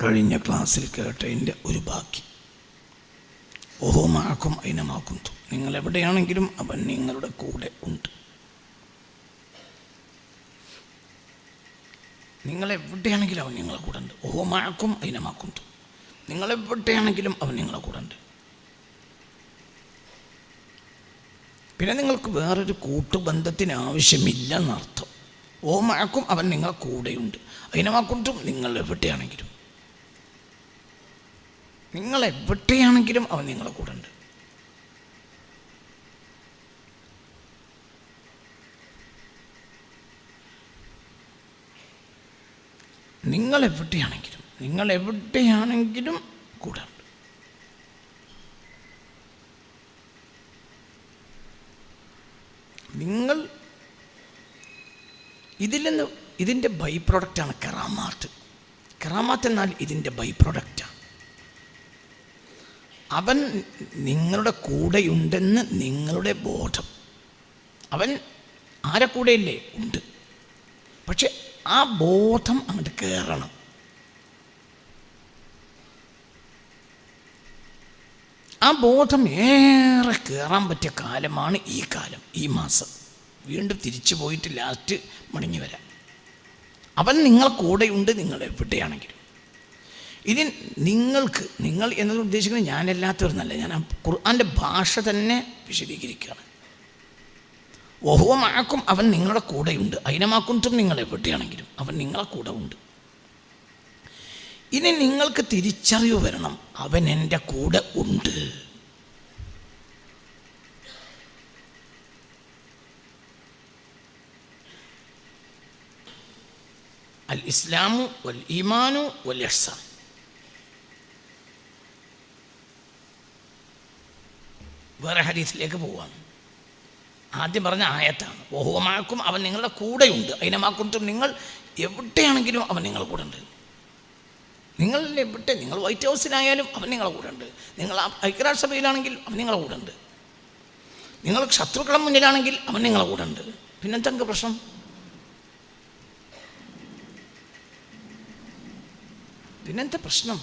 കഴിഞ്ഞ ക്ലാസ്സിൽ കേട്ടതിൻ്റെ ഒരു ബാക്കി. ഓഹോ മാക്കും അയിനമാക്കും, നിങ്ങൾ എവിടെയാണെങ്കിലും അവൻ നിങ്ങളുടെ കൂടെ ഉണ്ട്. നിങ്ങളെവിടെയാണെങ്കിലും അവൻ നിങ്ങളെ കൂടെ ഉണ്ട്. ഓഹോ മാക്കും അയിനമാക്കും, നിങ്ങളെവിടെയാണെങ്കിലും അവൻ നിങ്ങളെ കൂടെ ഉണ്ട്. പിന്നെ നിങ്ങൾക്ക് വേറൊരു കൂട്ടുബന്ധത്തിന് ആവശ്യമില്ലെന്നർത്ഥം. ഓ മാക്കും അവൻ നിങ്ങളെ കൂടെയുണ്ട്. അയിനമാക്കും, നിങ്ങൾ എവിടെയാണെങ്കിലും അവൻ നിങ്ങളെ കൂടെ ഉണ്ട്. നിങ്ങളെവിടെയാണെങ്കിലും കൂടെ ഉണ്ട്. നിങ്ങൾ ഇതിൻ്റെ ബൈ പ്രൊഡക്റ്റാണ് കറാമാത്ത്. കറാമാത്ത് എന്നാൽ ഇതിൻ്റെ ബൈ പ്രൊഡക്റ്റാണ്. അവൻ നിങ്ങളുടെ കൂടെയുണ്ടെന്ന് നിങ്ങളുടെ ബോധം. അവൻ ആരെ കൂടെയില്ലേ? ഉണ്ട്. പക്ഷെ ആ ബോധം അങ്ങോട്ട് കയറണം. ആ ബോധം ഏറെ കയറാൻ പറ്റിയ കാലമാണ് ഈ കാലം, ഈ മാസം. വീണ്ടും തിരിച്ചു പോയിട്ട് ലാസ്റ്റ് മടങ്ങി വരാം. അവൻ നിങ്ങൾ കൂടെയുണ്ട്, നിങ്ങൾ എവിടെയാണെങ്കിലും. ഇനി നിങ്ങൾ എന്നത് ഉദ്ദേശിക്കുന്നത് ഞാനല്ലാത്തവരെന്നല്ല, ഞാൻ ഖുർആൻ്റെ ഭാഷ തന്നെ വിശദീകരിക്കുകയാണ്. വഹുവ മഅക്കും, അവൻ നിങ്ങളുടെ കൂടെയുണ്ട്. അയിനമാക്കുന്തും, നിങ്ങൾ എവിടെയാണെങ്കിലും അവൻ നിങ്ങളെ കൂടെ ഉണ്ട്. ഇനി നിങ്ങൾക്ക് തിരിച്ചറിവ് വരണം, അവൻ എൻ്റെ കൂടെ ഉണ്ട്. അൽ ഇസ്ലാമു വൽ ഈമാനു വൽ ഇഹ്സാൻ. വേറെ ഹദീസിലേക്ക് പോവാം. ആദ്യം പറഞ്ഞ ആയത്താണ്. വഹുവ മഅക്കും, അവൻ നിങ്ങളുടെ കൂടെയുണ്ട്. അയിനമാക്കുന്തും, നിങ്ങൾ എവിടെയാണെങ്കിലും അവൻ നിങ്ങളുടെ കൂടെ ഉണ്ട്. നിങ്ങൾ വൈറ്റ് ഹൗസിലായാലും അവൻ നിങ്ങളെ കൂടെ ഉണ്ട്. നിങ്ങൾ ഐക്യരാഷ്ട്രസഭയിലാണെങ്കിൽ അവൻ നിങ്ങളെ കൂടെ ഉണ്ട്. നിങ്ങൾ ശത്രുക്കളെ മുന്നിലാണെങ്കിൽ അവൻ നിങ്ങളെ കൂടെ ഉണ്ട്. പിന്നെന്തെങ്കിലും പ്രശ്നം? പിന്നെന്താ പ്രശ്നം?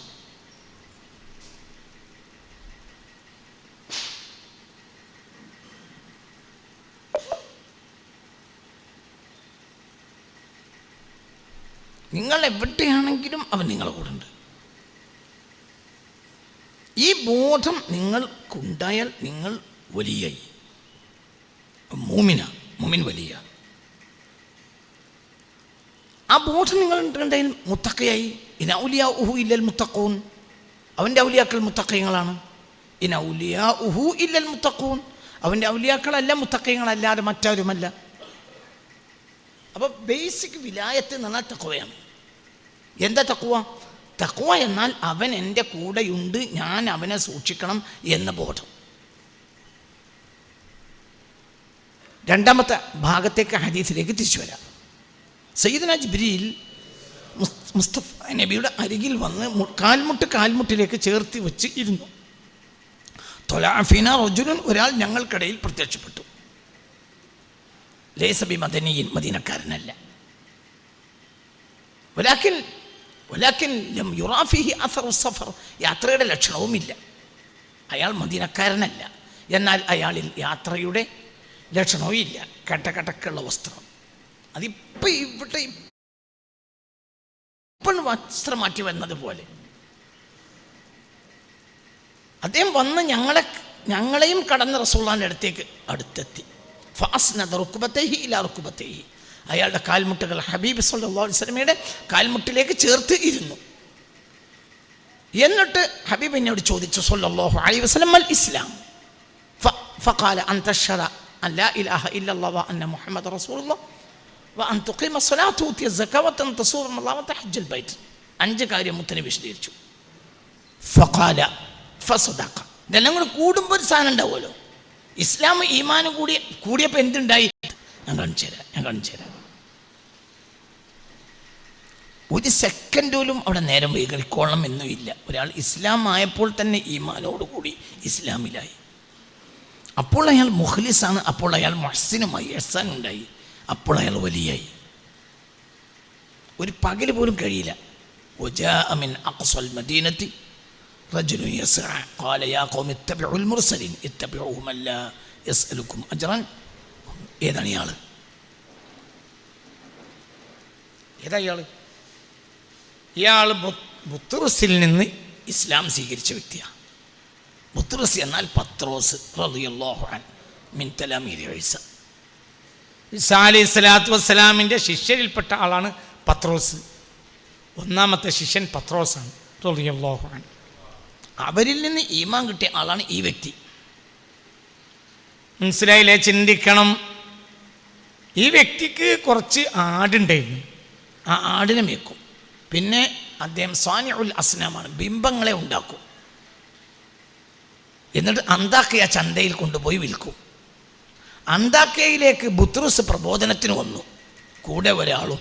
നിങ്ങൾ എവിടെയാണെങ്കിലും അവൻ നിങ്ങളെ കൂടെ ഉണ്ട്. ഈ ബോധം നിങ്ങൾക്കുണ്ടായാൽ നിങ്ങൾ വലിയായി, മുഅ്മിൻ വലിയ. ആ ബോധം നിങ്ങളുണ്ടായാൽ മുത്തഖയായി. ഇന ഔലിയാഉഹു ഇല്ലൽ മുത്തഖൂൻ, അവൻ്റെ ഔലിയാക്കൾ മുത്തഖീങ്ങളാണ്. ഇന ഔലിയാഉഹു ഇല്ലൽ മുത്തഖൂൻ, അവൻ്റെ ഔലിയാക്കളല്ല മുത്തഖീങ്ങളല്ലാതെ മറ്റാരുമല്ല. അപ്പോൾ ബേസിക് വിലായത്ത് എന്ന് പറഞ്ഞാൽ തഖ്വയാണ്. എന്താ തഖ്വ? തഖ്വ എന്നാൽ അവൻ എൻ്റെ കൂടെയുണ്ട്, ഞാൻ അവനെ സൂക്ഷിക്കണം എന്ന ബോധം. രണ്ടാമത്തെ ഭാഗത്തേക്ക് ഹദീസിലേക്ക് തിരിച്ചു വരാം. സയ്യിദുനാ ജിബ്രീൽ മുസ്തഫ നബിയുടെ അരികിൽ വന്ന് കാൽമുട്ടിലേക്ക് ചേർത്തി വെച്ച് ഇരുന്നു. തൊലഅ ഫീനാ റജുലുൻ, ഒരാൾ ഞങ്ങൾക്കിടയിൽ പ്രത്യക്ഷപ്പെട്ടു. ലൈസ ബിമദനിയിൻ, മദീനക്കാരനല്ല. വലാകിൻ ലം യുറാ ഫീഹി അഥറു സഫർ, യാത്രയുടെ ലക്ഷണവുമില്ല. അയാൾ മദീനക്കാരനല്ല, എന്നാൽ അയാളിൽ യാത്രയുടെ ലക്ഷണവും ഇല്ല. കട്ടക്കട്ടക്കുള്ള വസ്ത്രം. അതിപ്പോൾ ഇവിടെ വസ്ത്രം മാറ്റി വന്നതുപോലെ അദ്ദേഹം വന്ന് ഞങ്ങളെയും കടന്ന് റസൂലുള്ളാഹിന്റെ അടുത്തെത്തി. ഫഅസ്നദ റുക്ബതൈഹി ഇലാ റുക്ബതൈഹി, അയാളുടെ കാൽമുട്ടുകൾ ഹബീബ് സല്ലല്ലാഹു അലൈഹി വസല്ലമയുടെ കാൽമുട്ടിലേക്ക് ചേർത്ത് ഇരുന്നു. എന്നിട്ട് ഹബീബ് എന്നോട് ചോദിച്ചു സല്ലല്ലാഹു അലൈഹി വസല്ലം, അൽ ഇസ്ലാം? ഫഖാല അൻ തശ്ഹദ അൻ ലാ ഇലാഹ ഇല്ലല്ലാഹു വ അന്ന മുഹമ്മദ റസൂലുള്ളാഹ് വ അൻ തുഖീമ സ്വലാത്ത വതുതിയ സകാത്ത വ അൻ തസൂമ റമളാന വ തഹജ്ജൽ ബൈത്ത്. 5 കാര്യം മുത്തനബി വിശദീകരിച്ചു. ഫഖാല ഫസദഖ. ഇതെല്ലാം കൂടെ കൂടുമ്പോൾ ഒരു സാധനം ഉണ്ടാവുമല്ലോ. ഇസ്ലാം ഈമാൻ കൂടിയപ്പോൾ എന്തുണ്ടായി? ഞാൻ കാണിച്ചു തരാം. ഒരു സെക്കൻഡ് പോലും അവിടെ നേരം വൈകിക്കോളണം എന്നുമില്ല. ഒരാൾ ഇസ്ലാം ആയപ്പോൾ തന്നെ ഈമാനോടുകൂടി ഇസ്ലാമിലായി. അപ്പോൾ അയാൾ മുഖ്ലിസാണ്, അപ്പോൾ അയാൾ മുഹ്സിനുമായി, ഇഹ്സാനുണ്ടായി, അപ്പോൾ അയാൾ വലിയായി. ഒരു പകൽ പോലും കഴിയില്ല. وجاء من أقصى المدينة رجل يسعى قال يا قوم اتبعوا المرسلين اتبعوا من لا يسألكم أجرا. ഏതാണ് ഇയാള്? ഏതാ ഇയാള്? ഇയാൾ ബുത്റസിൽ നിന്ന് ഇസ്ലാം സ്വീകരിച്ച വ്യക്തിയാണ്. ബുത്റസ് എന്നാൽ പത്രോസ് റളിയല്ലാഹു അൻഹു മിൻ തലാമീദി ഈസ. ഈസാ അലൈഹി സ്വലാത്തു വസ്സലാമിൻ്റെ ശിഷ്യരിൽപ്പെട്ട ആളാണ് പത്രോസ്. ഒന്നാമത്തെ ശിഷ്യൻ പത്രോസാണ് റളിയല്ലാഹു അൻഹു. അവരിൽ നിന്ന് ഈമാൻ കിട്ടിയ ആളാണ് ഈ വ്യക്തി. മനസ്സിലായില്ലേ? ചിന്തിക്കണം. ഈ വ്യക്തിക്ക് കുറച്ച് ആടുണ്ടായിരുന്നു. ആ ആടിനെ മേക്കും. പിന്നെ അദ്ദേഹം സ്വാനിഉൽ അസ്നാമാണ്, ബിംബങ്ങളെ ഉണ്ടാക്കും. എന്നിട്ട് അന്താക്കയ ചന്തയിൽ കൊണ്ടുപോയി വിൽക്കും. അന്താക്കയിലേക്ക് ബുത്റസ് പ്രബോധനത്തിന് വന്നു. കൂടെ ഒരാളും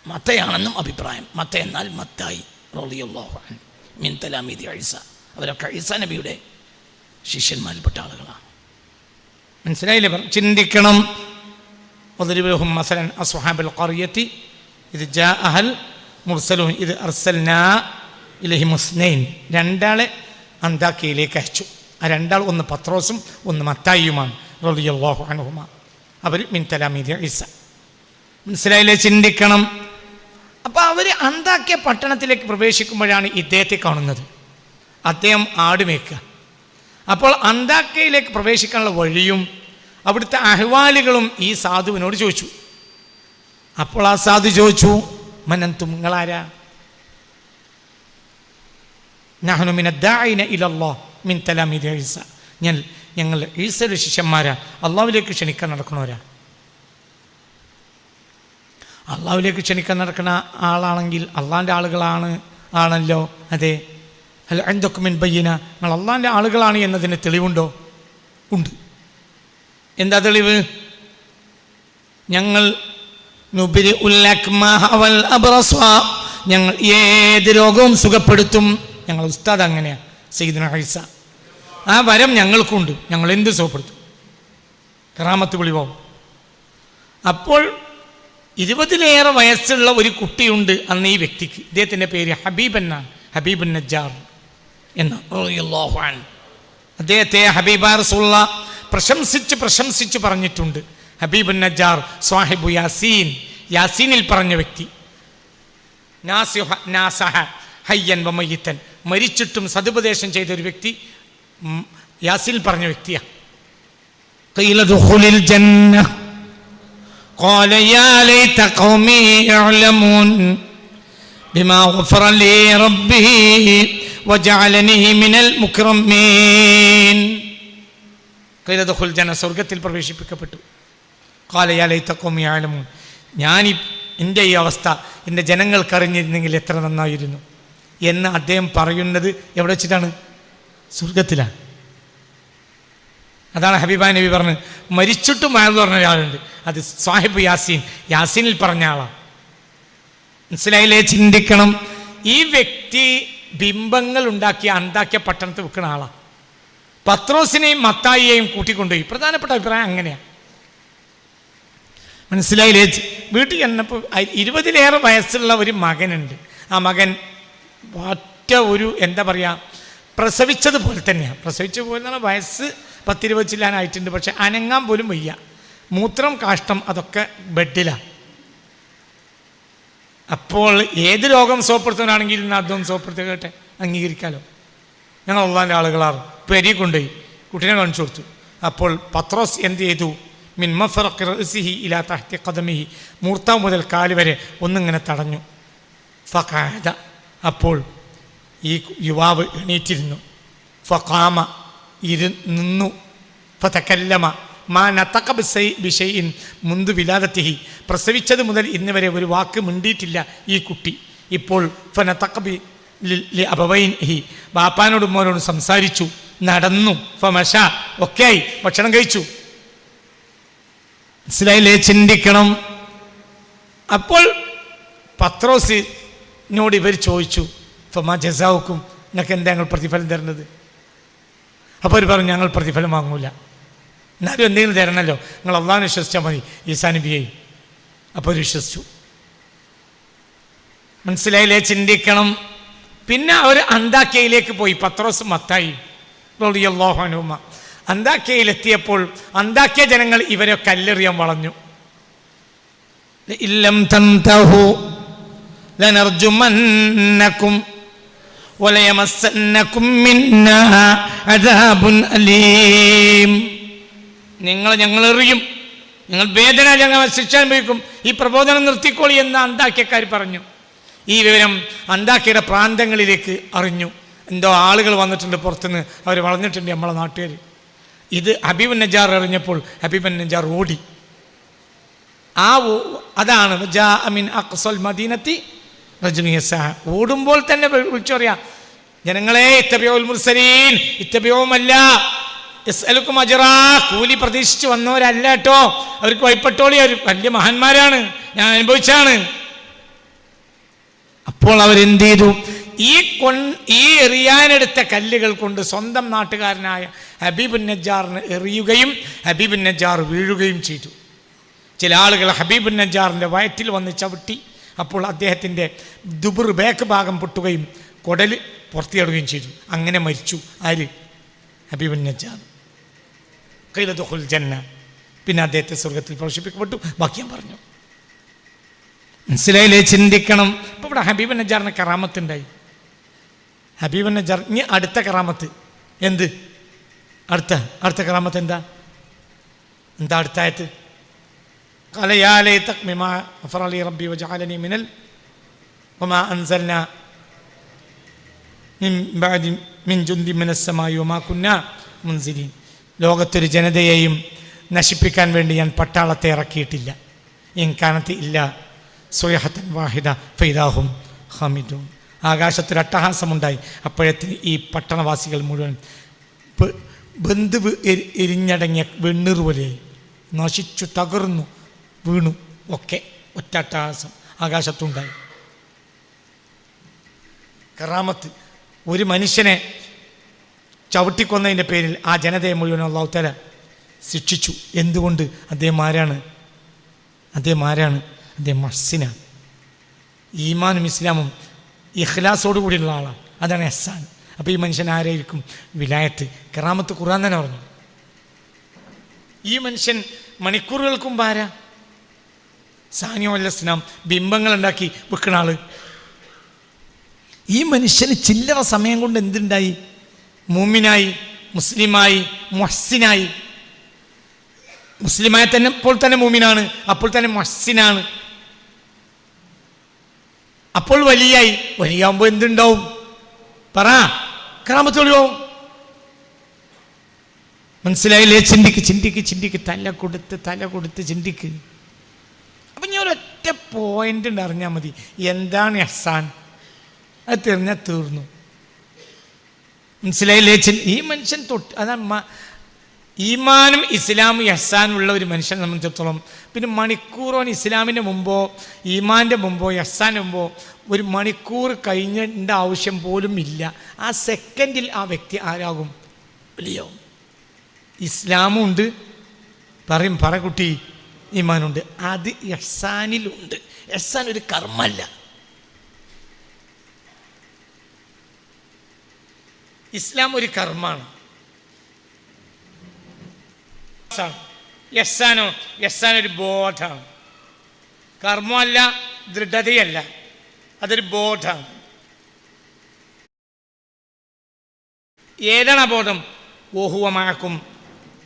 മത്തയാണെന്നും അഭിപ്രായം. മത്ത എന്നാൽ മത്തായി റളിയല്ലാഹു അൻഹു മിൻ തലാമീദി ഈസ. അവരൊക്കെ ഈസാ നബിയുടെ ശിഷ്യന്മാരിൽപ്പെട്ട ആളുകളാണ്. മനസ്സിലായില്ലേ? ചിന്തിക്കണം. വദരിബുഹും മസലൻ അസ്ഹാബുൽ ഖറിയത്തി ഇദ് ജാഅഹൽ മുർസലൂൻ ഇദ് അർസൽനാ ഇലൈഹിം മുസ്നൈൻ. രണ്ടാളെ അന്താക്കയിലേക്ക് അയച്ചു. ആ രണ്ടാൾ ഒന്ന് പത്രോസും ഒന്ന് മത്തായിയുമാണ് റളിയല്ലാഹു അൻഹുമ. അവർ മിൻ തലാമീദി ഈസ. മനസ്സിലായില്ലേ? ചിന്തിക്കണം. അപ്പോൾ അവർ അന്താക്യ പട്ടണത്തിലേക്ക് പ്രവേശിക്കുമ്പോഴാണ് ഇദ്ദേഹത്തെ കാണുന്നത്. അദ്ദേഹം ആടുമേക്കുക. അപ്പോൾ അന്താക്കയിലേക്ക് പ്രവേശിക്കാനുള്ള വഴിയും അവിടുത്തെ അഹ്വാലുകളും ഈ സാധുവിനോട് ചോദിച്ചു. അപ്പോൾ ആ സാധു ചോദിച്ചു, മനന്തും, നിങ്ങളാരാ? നഹ്നു മിനദ്ദാഇന ഇലല്ലാഹ് മിൻ തലാമീദി ഈസ. ഞങ്ങൾ ഈസയുടെ ശിഷ്യന്മാരാ, അള്ളാഹുവിലേക്ക് ക്ഷണിക്കാൻ നടക്കണവരാ. അള്ളാഹുവിലേക്ക് ക്ഷണിക്കാൻ നടക്കുന്ന ആളാണെങ്കിൽ അള്ളാഹിൻ്റെ ആണല്ലോ. അതെ. അല്ല എന്തൊക്കെ മിൻ ബയ്യിന, നിങ്ങൾ അള്ളാഹിൻ്റെ ആളുകളാണ് എന്നതിന് തെളിവുണ്ടോ? ഉണ്ട്. എന്താ തെളിവ്? ഞങ്ങൾ ഞങ്ങൾ ഏത് രോഗവും സുഖപ്പെടുത്തും. ഞങ്ങൾ ഉസ്താദ് അങ്ങനെയാണ്, സയ്യിദുനാ ഈസ. ആ വരം ഞങ്ങൾക്കുണ്ട്. ഞങ്ങൾ എന്ത് സുഖപ്പെടുത്തും? കറാമത്ത് വിളി പോവും. അപ്പോൾ 20-ലേറെ വയസ്സുള്ള ഒരു കുട്ടിയുണ്ട് അന്ന് ഈ വ്യക്തിക്ക്. ഇദ്ദേഹത്തിൻ്റെ പേര് ഹബീബ് എന്നാണ്, ഹബീബുൻ നജ്ജാർ എന്ന് റളിയല്ലാഹു അൻഹു. അദ്ദേഹത്തെ ഹബീബ റസൂലുള്ളാഹ് പ്രശംസിച്ച് പറഞ്ഞിട്ടുണ്ട്. ഹബീബുൻ നജ്ജാർ സ്വാഹിബു യാസീൻ, യാസീനിൽ പറഞ്ഞ വ്യക്തി. നാസഹ ഹയ്യൻ വ മയ്യിത്തൻ, മരിച്ചിട്ടും സതുപദേശം ചെയ്ത ഒരു വ്യക്തി യാസീനിൽ പറഞ്ഞ വ്യക്തിയാണ്. ഖീല ദുഖുലിൽ ജന്ന ഖാല യാ ലൈത ഖൗമി യഅലമൂൻ ബിമാ ഗഫറ ലി റബ്ബി വജഅലനി മിനൽ മുക്രമീൻ. ഖീല ദുഖുൽ ജന്ന, സ്വർഗ്ഗത്തിൽ പ്രവേശിപ്പിക്കപ്പെട്ടു. ഖാല യാ ലൈത ഖൗമി യഅലമൂൻ, എൻ്റെ ഈ അവസ്ഥ എൻ്റെ ജനങ്ങൾക്കറിഞ്ഞിരുന്നെങ്കിൽ എത്ര നന്നായിരുന്നു എന്ന് അദ്ദേഹം പറയുന്നത് എവിടെ വെച്ചിട്ടാണ്? സ്വർഗത്തിലാണ്. അതാണ് ഹബീബാ നബി പറഞ്ഞത്. മരിച്ചിട്ടും വയറു പറഞ്ഞ ഒരാളുണ്ട്, അത് സ്വാഹിബ് യാസീൻ, യാസീനിൽ പറഞ്ഞ ആളാണ്. മനസ്സിലായില്ലേ? ചിന്തിക്കണം. ഈ വ്യക്തി ബിംബങ്ങൾ ഉണ്ടാക്കിയ അന്താക്കിയ പട്ടണത്തിൽ വെക്കുന്ന ആളാണ്. പത്രോസിനെയും മത്തായിയെയും കൂട്ടിക്കൊണ്ടുപോയി. പ്രധാനപ്പെട്ട അഭിപ്രായം അങ്ങനെയാണ്. മനസ്സിലായില്ലേ? വീട്ടിൽ ചെന്നപ്പോൾ 20-ലേറെ വയസ്സുള്ള ഒരു മകനുണ്ട്. ആ മകൻ ഒറ്റ ഒരു എന്താ പറയുക, പ്രസവിച്ചതുപോലെ തന്നെയാണ്. പ്രസവിച്ചതുപോലെ എന്ന് പറഞ്ഞാൽ വയസ്സ് 10-20 ചില്ലാനായിട്ടുണ്ട്. പക്ഷെ അനങ്ങാൻ പോലും വയ്യ. മൂത്രം കാഷ്ടം അതൊക്കെ ബെഡിലാണ്. അപ്പോൾ ഏത് രോഗം സുഖപ്പെടുത്താനാണെങ്കിൽ ഇന്ന് അതും സുഖപ്പെടുത്തുകട്ടെ, അംഗീകരിക്കാമല്ലോ. ഞങ്ങൾ അള്ളാഹിൻ്റെ ആളുകളാണ്. പെരി കൊണ്ടുപോയി കുട്ടീനെ കാണിച്ചു കൊടുത്തു. അപ്പോൾ പത്രോസ് എന്ത് ചെയ്തു? മിൻ മഫറഖി റഅസിഹി ഇലാ തഹ്തി ഖദമിഹി, മൂർത്താവ് മുതൽ കാല് വരെ ഒന്നിങ്ങനെ തടഞ്ഞു. ഫഖഅദ, അപ്പോൾ ഈ യുവാവ് എണീറ്റിരുന്നു. ഫഖാമ, നിന്നു. ഫതകല്ലമ മാ നതഖ ബിശൈഇൻ മുൻദു വിലാദത്തിഹി, പ്രസവിച്ചത് മുതൽ ഇന്ന് വരെ ഒരു വാക്ക് മിണ്ടിയിട്ടില്ല ഈ കുട്ടി. ഇപ്പോൾ ഫനതഖ അബവൈനിഹി, ബാപ്പാനോടും മോനോടും സംസാരിച്ചു, നടന്നു. ഫമശ, ഒക്കെയായി, ഭക്ഷണം കഴിച്ചു. മനസ്സിലായില്ലേ? ചിന്തിക്കണം. അപ്പോൾ പത്രോസിനോട് ഇവർ ചോദിച്ചു, ഫമാ ജസാഉക്കും, നിങ്ങൾക്ക് എന്താ ഞങ്ങൾ പ്രതിഫലം തരുന്നത്? അപ്പോൾ അവർ പറഞ്ഞു, ഞങ്ങൾ പ്രതിഫലം വാങ്ങൂല, എന്നാലും എന്തെങ്കിലും തരണമല്ലോ, നിങ്ങൾ അള്ളാഹിനെ വിശ്വസിച്ചാൽ മതി, ഈസാ നബിയെയും. അപ്പോൾ വിശ്വസിച്ചു. മനസ്സിലായില്ലേ? ചിന്തിക്കണം. പിന്നെ അവർ അന്താക്യയിലേക്ക് പോയി. പത്രോസും മത്തായി റളിയല്ലാഹു അൻഹുമ അന്താക്യയിലെത്തിയപ്പോൾ അന്താക്യ ജനങ്ങൾ ഇവരെ കല്ലെറിയാൻ വളഞ്ഞു. ഇല്ലം തൻതഹു ലനർജുമന്നകും വലയമസ്സന്നകും മിന്നാ അദാബുൻ അലീം. ഞങ്ങൾ എറിയും, ഞങ്ങൾ വേദന, ഞങ്ങൾ ശിക്ഷ അനുഭവിക്കും, ഈ പ്രബോധനം നിർത്തിക്കോളി എന്ന് അന്താക്യക്കാർ പറഞ്ഞു. ഈ വിവരം അന്താക്യയുടെ പ്രാന്തങ്ങളിലേക്ക് അറിഞ്ഞു. എന്തോ ആളുകൾ വന്നിട്ടുണ്ട് പുറത്തുനിന്ന്, അവർ വളഞ്ഞിട്ടുണ്ട് നമ്മളെ നാട്ടുകാർ. ഇത് ഹബീബ് നജ്ജാർ അറിഞ്ഞപ്പോൾ ഹബീബ് നജ്ജാർ ഓടി. അതാണ് മിൻ അഖ്സൽ മദീനത്തി റജുലുൻ യസ്ആ. ഓടുമ്പോൾ തന്നെ വിളിച്ചു പറയാ, ജനങ്ങളെ ഇത്തബിഉൽ മുർസലീൻ, ഇത്തബിഉമല്ല യസ്അലുക്കും അജ്റാ, കൂലി പ്രതീക്ഷിച്ച് വന്നവരല്ല കേട്ടോ, അവർക്ക് വൈപ്പെട്ടോളി, അവർ വലിയ മഹാന്മാരാണ്, ഞാൻ അനുഭവിച്ചാണ്. അപ്പോൾ അവരെന്ത് ചെയ്തു? ഈ എറിയാനെടുത്ത കല്ലുകൾ കൊണ്ട് സ്വന്തം നാട്ടുകാരനായ ഹബീബ് നജ്ജാറിന് എറിയുകയും ഹബീബ് നജ്ജാർ വീഴുകയും ചെയ്തു. ചില ആളുകൾ ഹബീബ് നജ്ജാറിൻ്റെ വയറ്റിൽ വന്ന് ചവിട്ടി. അപ്പോൾ അദ്ദേഹത്തിൻ്റെ ദുബുർ ബാക്ക് ഭാഗം പൊട്ടുകയും കുടൽ പുറത്തിയിടുകയും ചെയ്തു. അങ്ങനെ മരിച്ചു. ആര്? ഹബീബ് നജ്ജാർ. ഖീല ദുഖുൽ ജന്ന. പിന്നെ അദ്ദേഹത്തെ സ്വർഗത്തിൽ പ്രവേശിപ്പിക്കപ്പെട്ടു. ബാക്കി ഞാൻ പറഞ്ഞു. മനസ്സിലായില്ലേ? ചിന്തിക്കണം. ഇപ്പോൾ ഇവിടെ ഹബീബ് നജ്ജാറിന് കറാമത്തുണ്ടായി. ഹബീബ് നജ്ജാർ ഇനി അടുത്ത കറാമത്ത് എന്ത്? അടുത്ത കറാമത്ത് എന്താ അടുത്ത ആയത്ത്? قال يا ليتك بما غفر لي ربي وجعلني من وما أنزلنا من بعد من جند من السماء وما كنا منزلين. ലോകത്തൊരു ജനതയെയും നശിപ്പിക്കാൻ വേണ്ടി ഞാൻ പട്ടാളത്തെ ഇറക്കിയിട്ടില്ല. ഇൻ കാനത്ത് ഇല്ല സ്വയഹത്തൻ വാഹിദ ഫൈദാഹും ഹമിദൂൻ. ആകാശത്തൊരു അട്ടഹാസമുണ്ടായി. അപ്പോഴത്തിന് ഈ പട്ടണവാസികൾ മുഴുവൻ ബന്ധു എരിഞ്ഞടങ്ങിയ വെണ്ണീർ പോലെ നശിച്ചു തകർന്നു വീണു. ഒക്കെ ഒറ്റ അട്ടഹാസം ആകാശത്തുണ്ടായി. കറാമത്ത്. ഒരു മനുഷ്യനെ ചവിട്ടിക്കൊന്നതിൻ്റെ പേരിൽ ആ ജനതയെ മുഴുവൻ അല്ലാഹു തആല ശിക്ഷിച്ചു. എന്തുകൊണ്ട്? അദ്ദേഹം ആരാണ്? അദ്ദേഹം മുഹ്സിനാണ്. ഈമാനും ഇസ്ലാമും ഇഖ്ലാസോടു കൂടിയുള്ള ആളാണ്. അതാണ് ഇഹ്സാൻ. അപ്പോൾ ഈ മനുഷ്യൻ ആരായിരിക്കും? വിലായത്ത്. കറാമത്ത് ഖുർആൻ തന്നെ പറഞ്ഞു. ഈ മനുഷ്യൻ മണിക്കൂറുകൾക്ക് മുമ്പ് ആരാ? സാനിയോ അലൈഹിസ്സലാം ബിംബങ്ങൾ ഉണ്ടാക്കി വെക്കുന്ന ആള്. ഈ മനുഷ്യന് ചില്ലറ സമയം കൊണ്ട് എന്തുണ്ടായി? മുഅ്മിനായി, മുസ്ലിമായി, മുഹ്സിനായി. മുസ്ലിമായ തന്നെ അപ്പോൾ തന്നെ മുഅ്മിനാണ്, അപ്പോൾ തന്നെ മുഹ്സിനാണ്, അപ്പോൾ വലിയാകുമ്പോൾ എന്തുണ്ടാവും? പറ. കറാമത്ത് ഒളിവാവും. മനസ്സിലായില്ലേ? ചിന്തിക്ക്. തല കൊടുത്ത് ചിന്തിക്ക്. അപ്പം ഞാൻ ഒരൊറ്റ പോയിന്റ് ഉണ്ട്, അറിഞ്ഞാൽ മതി. എന്താണ് ഇഹ്സാൻ? അത് തിരിഞ്ഞാൽ തീർന്നു. മനസ്സിലായില്ലേ? ഈ മനുഷ്യൻ അതാണ് ഈമാനും ഇസ്ലാമും ഇഹ്സാനും ഉള്ള ഒരു മനുഷ്യനെ സംബന്ധിച്ചിടത്തോളം പിന്നെ മണിക്കൂറോൻ ഇസ്ലാമിൻ്റെ മുമ്പോ ഈമാൻ്റെ മുമ്പോ ഇഹ്സാൻ്റെ മുമ്പോ ഒരു മണിക്കൂർ കഴിഞ്ഞിൻ്റെ ആവശ്യം പോലും ഇല്ല. ആ സെക്കൻഡിൽ ആ വ്യക്തി ആരാകും? വലിയാവും. ഇസ്ലാമും ഉണ്ട്, പറ കുട്ടി, ഈമാനുണ്ട്. അത് ഇഹ്സാനിലുണ്ട്. ഇഹ്സാൻ ഒരു കർമ്മല്ല. ഇസ്ലാം ഒരു കർമ്മമാണ്. യഹ്സാൻ ഒരു ബോധമാണ്. കർമ്മമല്ല, ദൃഢതയല്ല, അതൊരു ബോധമാണ്. ഏതാണ് ആ ബോധം? ഓഹുവമാക്കും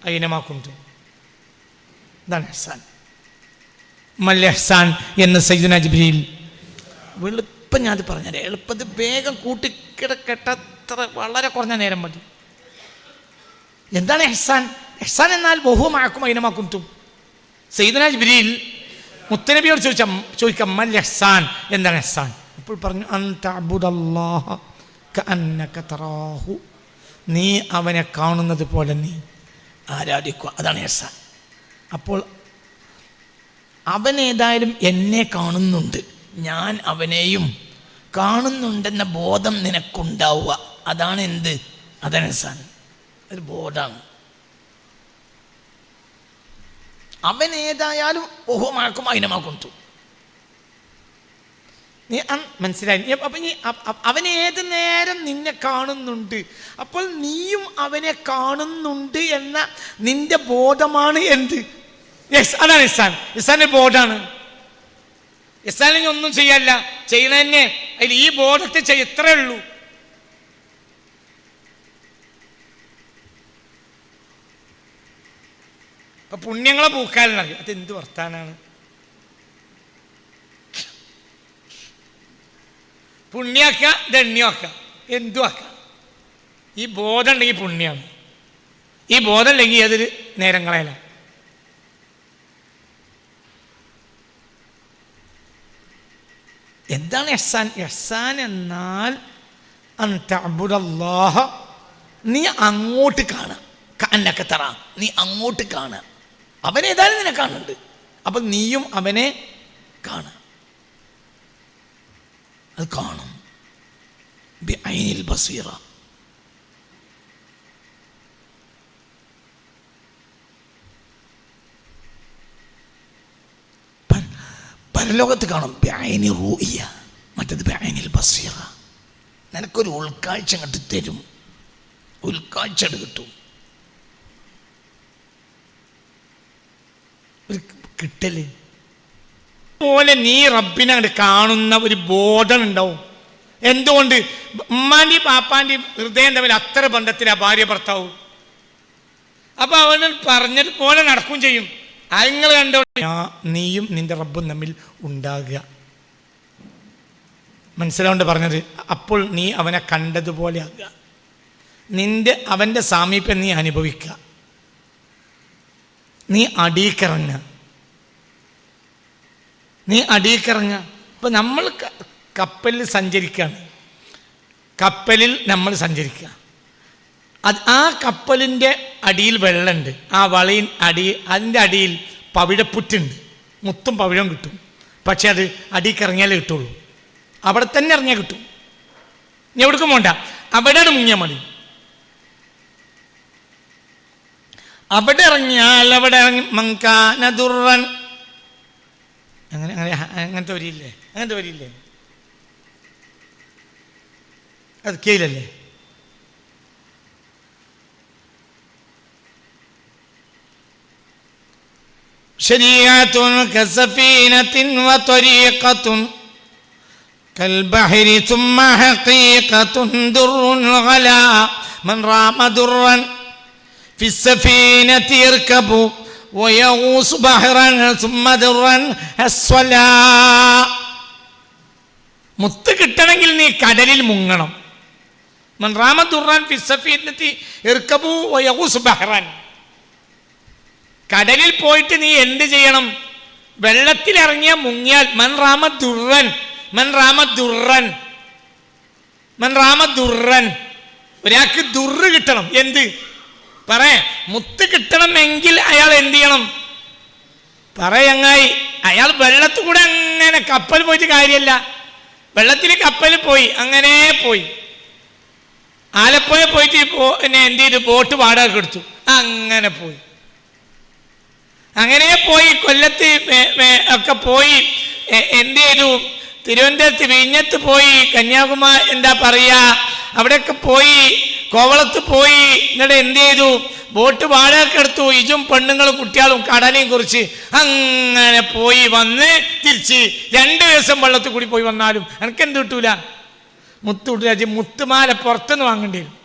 അയിനമാക്കും. ഇതാണ് ഇഹ്സാൻ. മൽ ഇഹ്സാൻ എന്ന് സയ്യിദുനാ ജിബ്രീൽ എളുപ്പം ഞാൻ അത് പറഞ്ഞുതരാം. എളുപ്പത് വേഗം കൂട്ടിക്കിടക്കട്ടത്ര വളരെ കുറഞ്ഞ നേരം മതി. എന്താണ് ഇഹ്സാൻ? ഇഹ്സാൻ എന്നാൽ വഹുവമാക്കും അയിനമാക്കും. സയ്യിദുനാ ജിബ്രീൽ മുത്തനബിയോട് ചോദിക്കാം മൽ ഇഹ്സാൻ, എന്താണ് ഇഹ്സാൻ? അപ്പോൾ പറഞ്ഞു അൻ തഅബുദല്ലാഹ കഅന്നക തറാഹു, നീ അവനെ കാണുന്നത് പോലെ നീ ആരാധിക്കുക. അതാണ് ഇഹ്സാൻ. അപ്പോൾ അവനേതായാലും എന്നെ കാണുന്നുണ്ട്, ഞാൻ അവനെയും കാണുന്നുണ്ടെന്ന ബോധം നിനക്കുണ്ടാവുക. അതാണ് എന്ത്? അതാണ് ഇഹ്സാൻ. ഒരു ബോധമാണ്. അവൻ ഏതായാലും ഓഹമാക്കും അയിനമാക്കും. നീ മനസ്സിലായി. അപ്പം നീ അവൻ ഏത് നേരം നിന്നെ കാണുന്നുണ്ട്, അപ്പോൾ നീയും അവനെ കാണുന്നുണ്ട് എന്ന നിന്റെ ബോധമാണ് എന്ത്? യെസ്, അതാണ് ഇഹ്സാൻ. ഇഹ്സാന്റെ ബോധമാണ്. ഇഹ്സാനിന് ഒന്നും ചെയ്യല്ല, ചെയ്യണ തന്നെ അതിൽ ഈ ബോധത്തെ ഇത്രേ ഉള്ളൂ. അപ്പൊ പുണ്യങ്ങളെ പൂക്കാലെന്നറിയാം. അതെന്ത് വർത്താനാണ്? പുണ്യാക്ക ദണ്യാക്ക എന്തു ആക്ക. ഈ ബോധം ഉണ്ടെങ്കിൽ പുണ്യാണ്, ഈ ബോധം ഇല്ലെങ്കിൽ അതൊരു നേരം കളയല. എന്താണ് ഇഹ്സാൻ? ഇഹ്സാൻ എന്നാൽ അൻ തഅബ്ദുല്ലാഹ, നീ അങ്ങോട്ട് കാണുക. കഅന്നക തറ, നീ അങ്ങോട്ട് കാണുക. അവൻ ഏതായാലും നിന്നെ കാണുന്നുണ്ട്, അപ്പം നീയും അവനെ കാണുക. അത് കാണും ബിഐനിൽ ബസീറ. പരലോകത്ത് കാണും ബിഐനി റൂഇയ, മറ്റത് ബിഐനിൽ ബസീറ. നിനക്കൊരു ഉൾക്കാഴ്ച അങ്ങോട്ട് തരും, ഉൾക്കാഴ്ച കിട്ടും, ഒരു കിട്ടല് പോലെ നീ റബ്ബിനെ അങ്ങോട്ട് കാണുന്ന ഒരു ബോധം ഉണ്ടാവും. എന്തുകൊണ്ട്? ഉമ്മാൻ്റെയും പാപ്പാൻ്റെയും ഹൃദയം തമ്മിൽ അത്ര ബന്ധത്തിലാ ഭാര്യ ഭർത്താവും. അപ്പൊ അവന് പറഞ്ഞത് പോലെ നടക്കുകയും ചെയ്യും. നിങ്ങൾ കണ്ടോ, നീയും നിന്റെ റബ്ബും തമ്മിൽ ഉണ്ടാകുക. മനസ്സിലാവുണ്ട് പറഞ്ഞത്? അപ്പോൾ നീ അവനെ കണ്ടതുപോലെ ആകുക, അവൻ്റെ സാമീപ്യം നീ അനുഭവിക്കുക, നീ അടീക്കിറങ്ങുക. ഇപ്പം നമ്മൾ കപ്പലിൽ സഞ്ചരിക്കുകയാണ്, കപ്പലിൽ നമ്മൾ സഞ്ചരിക്കുക. ആ കപ്പലിൻ്റെ അടിയിൽ വെള്ളമുണ്ട്, ആ വളയിൻ അതിൻ്റെ അടിയിൽ പവിഴപ്പുറ്റുണ്ട്, മുത്തും പവിഴം കിട്ടും. പക്ഷെ അത് അടിയിക്കിറങ്ങിയാലേ കിട്ടുള്ളൂ, അവിടെ തന്നെ ഇറങ്ങിയാൽ കിട്ടും. ഇനി എവിടേക്കും പോണ്ട, അവിടെയാണ് മുങ്ങിയാൽ മതി. അവിടെ ഇറങ്ങിയാൽ അവിടെ ഇറങ്ങി മങ്കാനദുറൻ, അങ്ങനത്തെ വരിയില്ലേ? അത് കേയിലല്ലേ? ശരീഅത്തുൻ കസഫീനത്തിൻ വതരീഖത്തുൻ കൽബഹരി ثم حقيقة در غلا من رام درا في السفينة يركب ويغوص بحرا ثم درا أسفلا. മുത്ത് കിട്ടണമെങ്കിൽ നീ കടലിൽ മുങ്ങണം. മൻ റാമ ദുർറാൻ ഫി സഫീനത്തി ഇർകബു വയഗൂസ് ബഹ്റാൻ. കടലിൽ പോയിട്ട് നീ എന്ത് ചെയ്യണം? വെള്ളത്തിൽ ഇറങ്ങിയാൽ മുങ്ങിയാൽ മൻ റാമ ദുർറൻ. ഒരാൾക്ക് ദുർറ് കിട്ടണം. എന്ത് മുത്ത് കിട്ടണമെങ്കിൽ അയാൾ എന്ത് ചെയ്യണം? ചങ്ങായി, അയാൾ വെള്ളത്തിൽ കൂടെ അങ്ങനെ കപ്പൽ പോയിട്ട് കാര്യമല്ല. വെള്ളത്തിൽ കപ്പൽ പോയി, അങ്ങനെ പോയി ആലപ്പുഴ പോയിട്ട് എന്ത് ചെയ്തു? ബോട്ട് വാടക എടുത്തു, അങ്ങനെ പോയി കൊല്ലത്ത് ഒക്കെ പോയി എന്ത് ചെയ്തു? തിരുവനന്തപുരത്ത് വിഴിഞ്ഞത്ത് പോയി, കന്യാകുമാരി എന്താ പറയുക, അവിടെയൊക്കെ പോയി, കോവളത്ത് പോയി. എന്നിട്ട് എന്ത് ചെയ്തു? ബോട്ട് വാടക എടുത്തു. ഇജും പെണ്ണുങ്ങളും കുട്ടികളും കടലയും കുറിച്ച് അങ്ങനെ പോയി വന്ന് തിരിച്ച് 2 ദിവസം വെള്ളത്തിൽ കൂടി പോയി വന്നാലും എനിക്ക് എന്ത് കിട്ടൂല? മുത്ത് കിട്ടൂല. മുത്തുമാല പുറത്തുനിന്ന് വാങ്ങേണ്ടി വരും.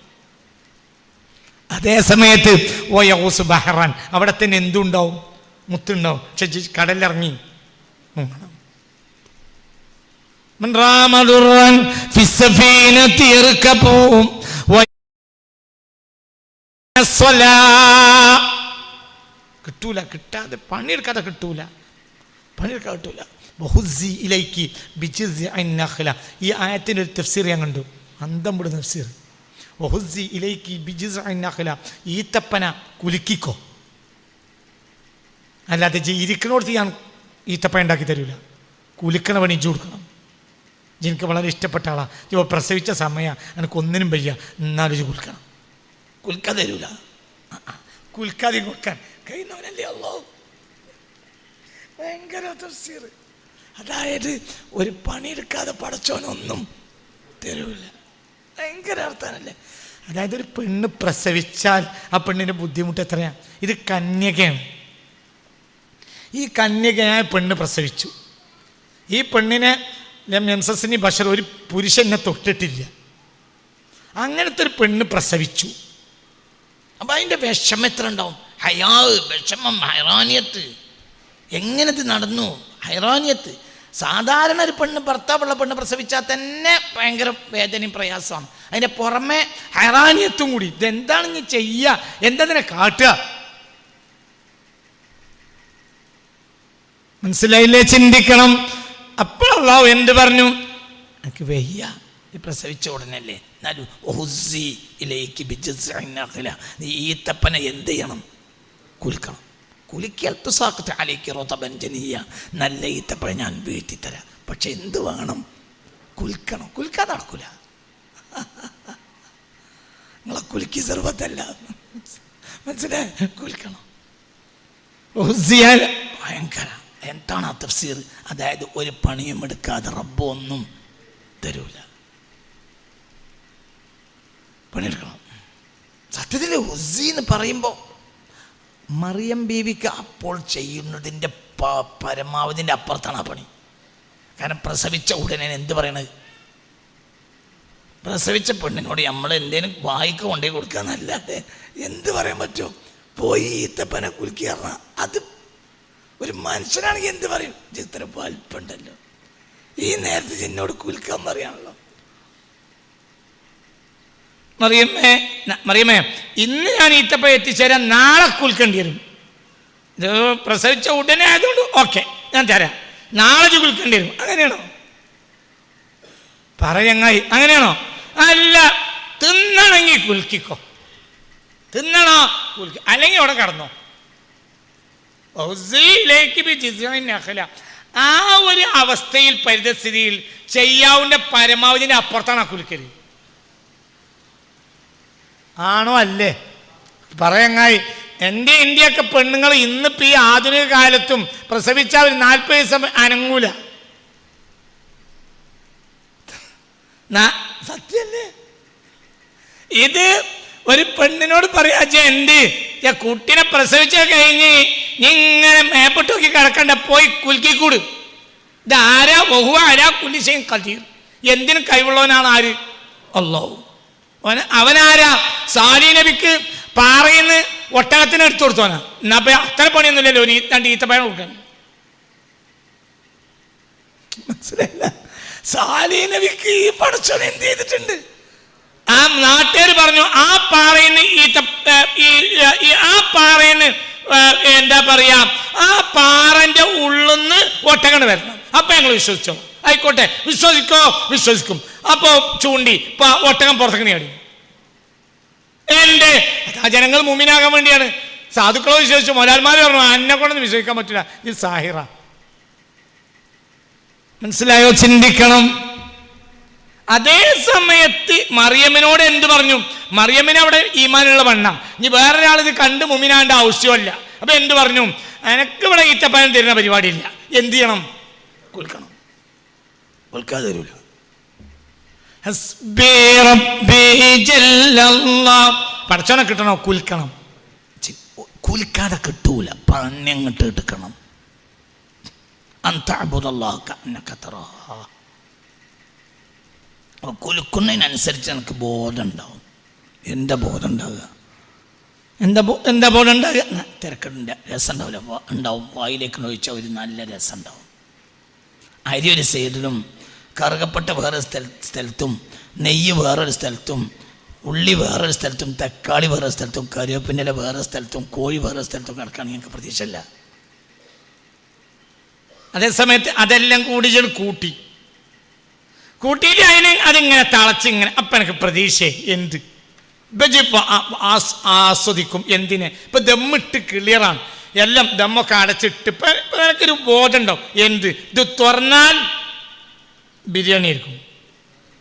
അതേ സമയത്ത് ഓയഹൂസ് ബഹ്റാൻ, അവിടെ തന്നെ എന്തുണ്ടാവും? മുത്തുണ്ടാവും. പക്ഷെ കടലിറങ്ങി മുങ്ങണം. കിട്ടൂല, കിട്ടാതെ പണിയെടുക്കാതെ കിട്ടൂല. ഈ ആയത്തിൻ്റെ ഒരു തഫ്സീർ ഞാൻ കണ്ടു, അന്തം വിടുന്ന തഫ്സീർ. ഈത്തപ്പന കുലുക്കിക്കോ, അല്ലാതെ ഇരിക്കണോടത്ത് ഞാൻ ഈത്തപ്പന ഉണ്ടാക്കി തരൂല. കുലുക്കണ പണി ഇജ്ജ് കൊടുക്കണം. എനിക്ക് വളരെ ഇഷ്ടപ്പെട്ട ആളാണ്. ഇപ്പോൾ പ്രസവിച്ച സമയം എനിക്ക് ഒന്നിനും വയ്യ, എന്നാലും ഇജ്ജ് കുലുക്കണം. കുൽക്കാൻ തരൂല. കുൽക്കാതെ കൊടുക്കാൻ കഴിയുന്നവനല്ലേ അല്ലാഹു. ഭയങ്കര തഫ്സീർ. അതായത് ഒരു പണിയെടുക്കാതെ പടച്ചോനൊന്നും തരൂല. ഭയങ്കര അർത്ഥമല്ലേ? അതായത് ഒരു പെണ്ണ് പ്രസവിച്ചാൽ ആ പെണ്ണിൻ്റെ ബുദ്ധിമുട്ട് എത്രയാണ്? ഇത് കന്യകയാണ്. ഈ കന്യകയായ പെണ്ണ് പ്രസവിച്ചു. ഈ പെണ്ണിനെ യംസസ്നി ബഷർ, ഒരു പുരുഷനെ തൊട്ടിട്ടില്ല. അങ്ങനത്തെ ഒരു പെണ്ണ് പ്രസവിച്ചു. അപ്പം അതിൻ്റെ വിഷമം എത്ര ഉണ്ടാവും? വിഷമം, ഹൈറാനിയത്ത്. എങ്ങനെ ഇത് നടന്നു? ഹൈറാനിയത്ത്. സാധാരണ ഒരു പെണ്ണ്, ഭർത്താവുള്ള പെണ്ണ് പ്രസവിച്ചാൽ തന്നെ ഭയങ്കര വേദനയും പ്രയാസമാണ്. അതിൻ്റെ പുറമെ ഹൈറാനിയത്തും കൂടി. ഇതെന്താണ് നീ ചെയ്യുക? എന്തതിനെ കാട്ടുക? മനസ്സിലായില്ലേ? ചിന്തിക്കണം. അപ്പോൾ അള്ളാഹു എന്ത് പറഞ്ഞു? എനിക്ക് വയ്യ, പ്രസവിച്ച ഉടനല്ലേ. എന്നാലും നീ ഈത്തപ്പനെ എന്ത് ചെയ്യണം? കുലുക്കണം. കുലുക്കിയാൽ നല്ല ഈത്തപ്പഴം ഞാൻ വീഴ്ത്തിത്തരാം. പക്ഷെ എന്ത് വേണം? കുലുക്കണം. കുലുക്കാതെ നടക്കൂല. നിങ്ങളെ കുലുക്കി സർവത്തല്ല, മനസ്സിലായി? കുലുക്കണം. ഭയങ്കര. എന്താണ് ആ തഫ്സീർ? അതായത് ഒരു പണിയും എടുക്കാതെ റബ്ബ് ഒന്നും തരൂല. പണിയെടുക്കണം. സത്യത്തിൽ ഉസ്സി എന്ന് പറയുമ്പോൾ മറിയം ബീവിക്ക് അപ്പോൾ ചെയ്യുന്നതിൻ്റെ പരമാവധിൻ്റെ അപ്പുറത്താണ് ആ പണി. കാരണം പ്രസവിച്ച ഉടനെ എന്ത് പറയണത്? പ്രസവിച്ച പെണ്ണിനോട് നമ്മൾ എന്തേലും വായിക്ക് കൊണ്ടേ കൊടുക്കുക എന്നല്ലാതെ എന്ത് പറയാൻ പറ്റുമോ? പോയി ഈത്തപ്പനെ കുലുക്കി പറഞ്ഞാൽ അത് ഒരു മനുഷ്യനാണെങ്കിൽ എന്ത് പറയും? ഇത്ര വലിപ്പുണ്ടല്ലോ, ഈ നേരത്തെ എന്നോട് കുലുക്കാൻ പറയാണല്ലോ. മറിയമേ, ഇന്ന് ഞാൻ ഈത്തപ്പഴം എത്തിച്ചേരാൻ, നാളെ കുൽക്കേണ്ടി വരും. ഇത് പ്രസവിച്ച ഉടനെ ആയതുകൊണ്ട് ഓക്കെ, ഞാൻ തരാം. നാളെ കുൽക്കേണ്ടി വരും. അങ്ങനെയാണോ? പറയങ്ങായി, അങ്ങനെയാണോ? അല്ല, തിന്നണമെങ്കിൽ കുൽക്കിക്കോ. തിന്നണോ? കുൽക്കി, അല്ലെങ്കിൽ അവിടെ കടന്നോ. ആ ഒരു അവസ്ഥയിൽ, പരിതസ്ഥിതിയിൽ ചെയ്യാവുന്ന പരമാവധിന്റെ അപ്പുറത്താണ് ആ കുലുക്കല്. ആണോ? അല്ലേ? പറയങ്ങായി. എൻ്റെ ഇന്ത്യയൊക്കെ പെണ്ണുങ്ങൾ ഇന്നിപ്പോൾ ഈ ആധുനിക കാലത്തും പ്രസവിച്ച ഒരു 40 ദിവസം അനങ്ങൂല. സത്യല്ലേ? ഇത് ഒരു പെണ്ണിനോട് പറയാ, എന്ത് കുട്ടിനെ പ്രസവിച്ച കഴിഞ്ഞ് ഇങ്ങനെ മേപ്പിട്ട് നോക്കി കിടക്കണ്ട, പോയി കുലുക്കിക്കൂട്. ഇതാരാ? ബഹുവ ആരാ കുലിശയും കതീർ. എന്തിനും കഴിവുള്ളവനാണ് ആര്? അല്ലാഹു. അവനാരാ? സാലി നബിക്ക് പാറയിന്ന് ഒട്ടകത്തിന് എടുത്തു കൊടുത്തോനാ. എന്നാ അത്ര പണിയൊന്നുമില്ലല്ലോ ഒരു 2 ഈത്തപ്പഴം കൊടുക്കാൻ. മനസ്സിലായില്ല? സാലി നബിക്ക് ഈ പടച്ചോൻ എന്ത് ചെയ്തിട്ടുണ്ട്? ആ നാട്ടുകാർ പറഞ്ഞു, ആ പാറയിന്ന് എന്താ പറയാ, ആ പാറന്റെ ഉള്ളിന്ന് ഒട്ടകണ് വരണം. അപ്പൊ ഞങ്ങൾ വിശ്വസിച്ചോ? ആയിക്കോട്ടെ, വിശ്വസിക്കും. അപ്പോ ചൂണ്ടി ഒട്ടകം പുറത്തേക്ക് നേടി. ആ ജനങ്ങൾ മുമ്പിനാകാൻ വേണ്ടിയാണ്. സാധുക്കളോ വിശ്വസിച്ചു. മൊലാൽമാർ പറഞ്ഞു, എന്നെ കൊണ്ടൊന്നും വിശ്വസിക്കാൻ പറ്റില്ല, ഇത് സാഹിറ. മനസ്സിലായോ? ചിന്തിക്കണം. അതേ സമയത്ത് മറിയമ്മിനോട് എന്ത് പറഞ്ഞു? മറിയമ്മിന് അവിടെ ഈമാനുള്ള പെണ്ണ. ഇനി വേറൊരാൾ ഇത് കണ്ട് മുമ്പിനാണ്ട ആവശ്യമല്ല. അപ്പൊ എന്ത് പറഞ്ഞു? എനക്ക് ഇവിടെ ഈത്തപ്പഴം തരുന്ന പരിപാടിയില്ല. എന്ത് ചെയ്യണം? കുൽക്കണം. കുൽക്കാതെ തരൂല. പടച്ചോനെ കിട്ടണോ? കുൽക്കണം. കുലിക്കാതെ കിട്ടൂല. പഞ്ഞങ്ങട്ട് എടുക്കണം. കുലുക്കുന്നതിനനുസരിച്ച് എനിക്ക് ബോധം ഉണ്ടാവും. എന്താ ബോധം ഉണ്ടാവുക? എന്താ ബോധം ഉണ്ടാവുക? തിരക്കിൻ്റെ രസം ഉണ്ടാവില്ല. ഉണ്ടാവും. വായിലേക്ക് ഒഴിച്ചാൽ ഒരു നല്ല രസം ഉണ്ടാവും. അരി ഒരു സൈഡിലും, കറുകപ്പെട്ട വേറെ സ്ഥലത്തും, നെയ്യ് വേറൊരു സ്ഥലത്തും, ഉള്ളി വേറൊരു സ്ഥലത്തും, തക്കാളി വേറെ സ്ഥലത്തും, കറിവേപ്പിൻ്റെ വേറെ സ്ഥലത്തും, കോഴി വേറെ സ്ഥലത്തും കിടക്കുകയാണെങ്കിൽ എനിക്ക് പ്രതീക്ഷയില്ല. അതേസമയത്ത് അതെല്ലാം കൂട്ടിയിട്ട് അതിങ്ങനെ തളച്ചിങ്ങനെ, അപ്പം എനിക്ക് പ്രതീക്ഷ എന്ത് ഇപ്പൊ ആസ്വദിക്കും. എന്തിനെ? ഇപ്പൊ ദമ്മിട്ട് ക്ലിയറാണ് എല്ലാം. ദമ്മൊക്കെ അടച്ചിട്ട് ഇപ്പൊ എനിക്കൊരു ബോധം ഉണ്ടാവും. എന്ത്? ഇത് തുറന്നാൽ ബിരിയാണി ആയിരിക്കും.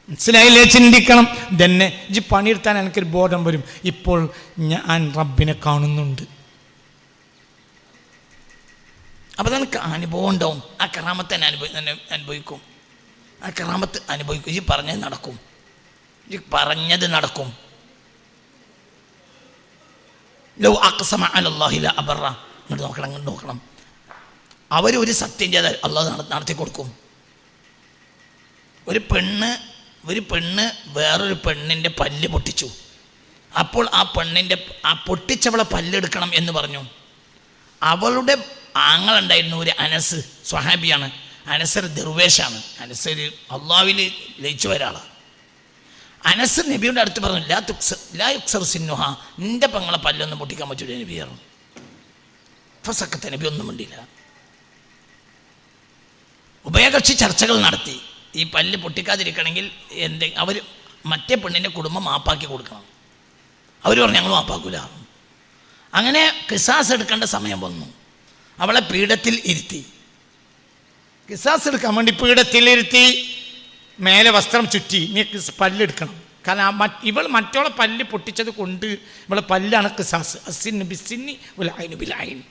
മനസ്സിലായില്ലേ? ചിന്തിക്കണം. തന്നെ പണിയെടുത്താൻ എനിക്കൊരു ബോധം വരും. ഇപ്പോൾ ഞാൻ റബ്ബിനെ കാണുന്നുണ്ട്. അപ്പോൾ നിനക്ക് അനുഭവം ഉണ്ടാവും. ആ കറാമത്ത് തന്നെ അനുഭവിക്കും. ആ കറാമത്ത് അനുഭവിക്കും. ഈ പറഞ്ഞത് നടക്കും. ഈ പറഞ്ഞത് നടക്കും. ലൗ അഖ്സമ അലല്ലാഹി ല അബറ. ഇങ്ങോട്ട് നോക്കണം. അവരൊരു സത്യം ചെയ്താൽ അള്ളാഹ് നടത്തി കൊടുക്കും. ഒരു പെണ്ണ് വേറൊരു പെണ്ണിൻ്റെ പല്ല് പൊട്ടിച്ചു. അപ്പോൾ ആ പെണ്ണിൻ്റെ പൊട്ടിച്ചവളെ പല്ലെടുക്കണം എന്ന് പറഞ്ഞു. അവളുടെ ആങ്ങളുണ്ടായിരുന്നു ഒരു അനസ്, സ്വഹാബിയാണ്. അനസ് ഒരു ദർവേഷാണ്. അനസ് ഒരു അള്ളാഹുവിൽ ലയിച്ചു ഒരാളാണ്. അനസ് നബിയുടെ അടുത്ത് പറഞ്ഞു, ലാ യുക്സർ സിന്നുഹ, നിൻ്റെ പെങ്ങളെ പല്ലൊന്നും പൊട്ടിക്കാൻ പറ്റൂല നബി പറഞ്ഞു. ഫസക്കത്തെ നബി ഒന്നും വേണ്ടിയില്ല. ഉഭയകക്ഷി ചർച്ചകൾ നടത്തി. ഈ പല്ല് പൊട്ടിക്കാതിരിക്കണമെങ്കിൽ അവർ മറ്റേ പെണ്ണിൻ്റെ കുടുംബം മാപ്പാക്കി കൊടുക്കണം. അവർ പറഞ്ഞു ഞങ്ങൾ മാപ്പാക്കൂല. അങ്ങനെ ഖിസാസ് എടുക്കേണ്ട സമയം വന്നു. അവളെ പീഠത്തിൽ ഇരുത്തി. ഖിസാസ് എടുക്കാൻ വേണ്ടി പീഠത്തിൽ ഇരുത്തി, മേലെ വസ്ത്രം ചുറ്റി, നീ പല്ലെടുക്കണം. കാരണം ഇവൾ മറ്റോളെ പല്ല് പൊട്ടിച്ചത് കൊണ്ട് ഇവളെ പല്ലാണ് ഖിസാസ്. അസിന് ബിസിന്നി വൽ ഐനു ബിൽ ഐൻ.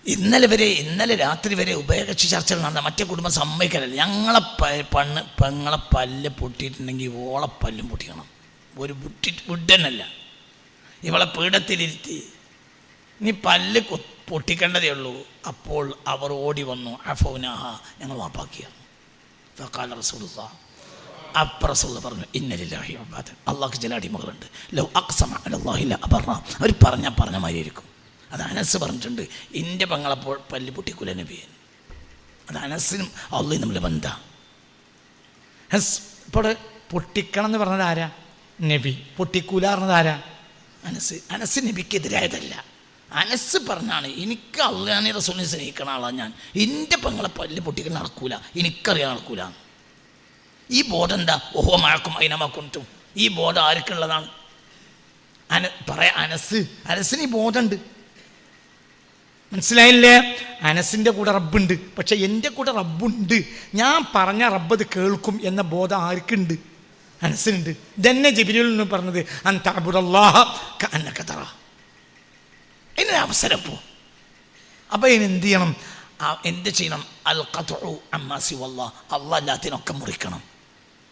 ഇന്നലെ രാത്രി വരെ ഉഭയകക്ഷി ചർച്ചകൾ നടന്ന മറ്റേ കുടുംബം സമ്മതിക്കലല്ല. ഞങ്ങളെ പെങ്ങളെ പല്ല് പൊട്ടിയിട്ടുണ്ടെങ്കിൽ ഓളെ പല്ലും പൊട്ടിക്കണം. ഒരു വിഡ്ഡനല്ല. ഇവളെ പീഠത്തിലിരുത്തി, നീ പല്ല് പൊട്ടിക്കേണ്ടതേ ഉള്ളൂ. അപ്പോൾ അവർ ഓടി വന്നു. അഫൗനാഹ, ഞങ്ങൾ മാപ്പാക്കിയ. ഫഖാല റസൂലുള്ളാഹ്, അപ്പോൾ റസൂൽ പറഞ്ഞു, ഇന്നലില്ലാഹി വഇന്നാ, അള്ളാഹ്ക്ക് ചില അടിമകളുണ്ട്. ലൗ അഖ്സമ അലല്ലാഹി ല അബറ. അവർ പറഞ്ഞ മാതിരി ഇരിക്കും. അത് അനസ് പറഞ്ഞിട്ടുണ്ട്, എൻ്റെ പെങ്ങളപ്പോൾ പല്ല് പൊട്ടിക്കൂല നബിയെ. അത് അനസിനും അള്ളയും തമ്മിൽ ബന്ധാ. ഇപ്പോൾ പൊട്ടിക്കണം എന്ന് പറഞ്ഞത് ആരാ? നബി. പൊട്ടിക്കൂല പറഞ്ഞത് ആരാ? അനസ് നബിക്കെതിരായതല്ല. അനസ് പറഞ്ഞാണ്, എനിക്ക് അള്ളാഹി റസൂലിനെ സ്നേഹിക്കണ ആളാണ് ഞാൻ. എൻ്റെ പെങ്ങളെ പല്ല് പൊട്ടിക്കാൻ നടക്കൂല, എനിക്കറിയാൻ നടക്കൂല. ഈ ബോധം എന്താ? ഓഹോ മഴക്കും അതിനമാക്കൊണ്ടും. ഈ ബോധം ആർക്കുള്ളതാണ്? അനസിന് ഈ ബോധമുണ്ട്. മനസ്സിലായില്ലേ? അനസിൻ്റെ കൂടെ റബ്ബുണ്ട്. പക്ഷെ എൻ്റെ കൂടെ റബ്ബുണ്ട്, ഞാൻ പറഞ്ഞ റബ്ബ് അത് കേൾക്കും എന്ന ബോധം ആർക്കുണ്ട്? അനസിനുണ്ട്. ഇതന്നെ ജിബ്രീൽ എന്ന് പറഞ്ഞത്, അൻ തഅബുദല്ലാഹ കഅന്നക തറാ. ഇതിന് അവസരം പോ. അപ്പോൾ ഇതിന് എന്ത് ചെയ്യണം? എന്ത് ചെയ്യണം? അൽ ഖത്ഉ അമ്മാ സിവല്ലാഹ്, അള്ളാഹ് അല്ലാത്തതിനൊക്കെ മുറിക്കണം.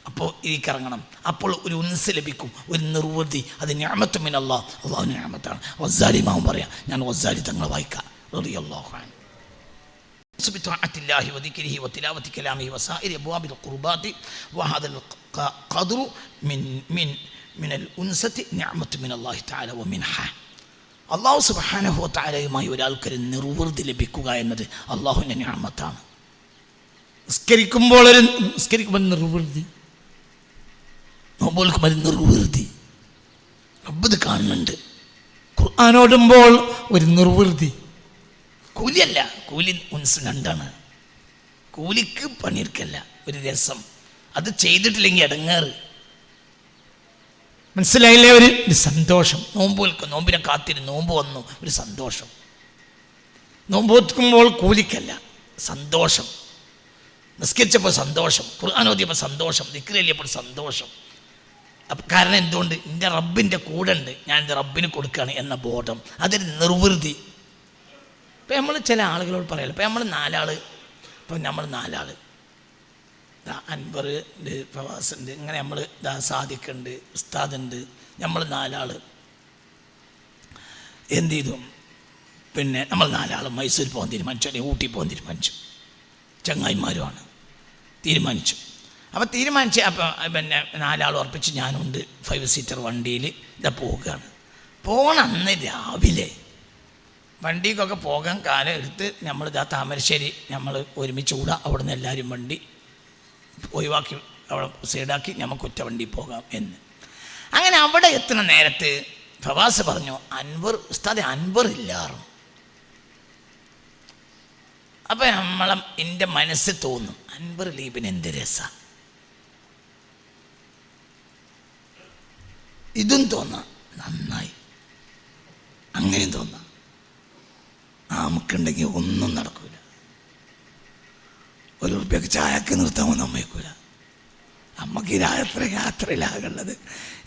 അപ്പോൾ ഇതിക്കിറങ്ങണം. അപ്പോൾ ഒരു ഉൻസ് ലഭിക്കും, ഒരു നിർവൃതി. അത് നിഅമത്തു മിനല്ലാഹ്, അള്ളാഹു നിഅമത്താണ്. വസ്സാലി മാവും പറയാം. ഞാൻ വസ്സാലി തങ്ങളെ വായിക്കാം. റളിയല്ലാഹു അൻഹു بطاعة الله وذكره وتلاوة كلامه وسائر أبواب القربات وهذا القدر من الأنسة نعمة من الله تعالى ومنحة. അള്ളാഹു സുബ്ഹാനഹു വ തആലയുമായി ഒരാൾക്കൊരു നിർവൃതി ലഭിക്കുക എന്നത് അള്ളാഹുവിൻ്റെ നിഅമത്താണ്. നിസ്കരിക്കുമ്പോൾ നിർവൃതി, നോമ്പുകൾക്കുമ്പോൾ നിർവൃതി. റബ്ബ് കാണുന്നുണ്ട്. ഖുർആനോടുമ്പോൾ ഒരു നിർവൃതി. കൂലിയല്ല, കൂലി ഉൻസ് രണ്ടാണ്. കൂലിക്ക് പണിയെടുക്കല്ല, ഒരു രസം. അത് ചെയ്തിട്ടില്ലെങ്കിൽ ഇടങ്ങേറ്. മനസ്സിലായില്ലേ? ഒരു സന്തോഷം. നോമ്പിനെ കാത്തിരുന്ന് നോമ്പ് വന്നു, ഒരു സന്തോഷം. നോമ്പ് വെക്കുമ്പോൾ കൂലിക്കല്ല, സന്തോഷം. നിസ്കരിച്ചപ്പോൾ സന്തോഷം, ഖുർആൻ ഓതിയപ്പോൾ സന്തോഷം, ദിക്ർ ചൊല്ലിയപ്പോൾ സന്തോഷം. കാരണം എന്തുകൊണ്ട്? എൻ്റെ റബ്ബിൻ്റെ കൂടെ ഉണ്ട്, ഞാൻ എൻ്റെ റബ്ബിന് കൊടുക്കുകയാണ് എന്ന ബോധം. അതൊരു നിർവൃതി. ഇപ്പം നമ്മൾ ചില ആളുകളോട് പറയല്ലോ, ഇപ്പം നമ്മൾ നാലാൾ അൻവർ ഉണ്ട്, ഫവാസ് ഉണ്ട്, ഇങ്ങനെ നമ്മൾ സാദിഖുണ്ട്, ഉസ്താദുണ്ട്, നമ്മൾ നാലാൾ എന്ത് ചെയ്തു? പിന്നെ നമ്മൾ നാലാൾ മൈസൂർ പോകാൻ തീരുമാനിച്ചു, അല്ലെങ്കിൽ ഊട്ടി പോകാൻ തീരുമാനിച്ചു. ചങ്ങായിമാരുമാണ്, തീരുമാനിച്ചു. അപ്പോൾ തീരുമാനിച്ച് പിന്നെ നാലാൾ ഉറപ്പിച്ച് ഞാനുണ്ട് 5 സീറ്റർ വണ്ടിയിൽ ഇതാ പോവുകയാണ്. അന്ന് രാവിലെ വണ്ടിക്കൊക്കെ പോകാൻ കാലം എടുത്ത് നമ്മൾ താമരശ്ശേരി നമ്മൾ ഒരുമിച്ച് കൂടാ. അവിടെ നിന്ന് എല്ലാവരും വണ്ടി ഒഴിവാക്കി അവിടെ സൈഡാക്കി നമുക്ക് ഒറ്റ വണ്ടി പോകാം എന്ന്. അങ്ങനെ അവിടെ എത്തുന്ന നേരത്ത് ഫവാസ് പറഞ്ഞു, ഉസ്താദെ അൻവർ ഇല്ലാറും. അപ്പം എൻ്റെ മനസ്സിൽ തോന്നും, അൻവർ ലീബിന് എന്ത് രസമാണ്. ഇതും തോന്നാം, നന്നായി. അങ്ങനെയും തോന്നാം. നമുക്കുണ്ടെങ്കിൽ ഒന്നും നടക്കില്ല. ₹1 ചായക്ക് നിർത്താമോ നമ്മയ്ക്കൂല. നമുക്ക് ഈ യാത്രയിലാകുള്ളത്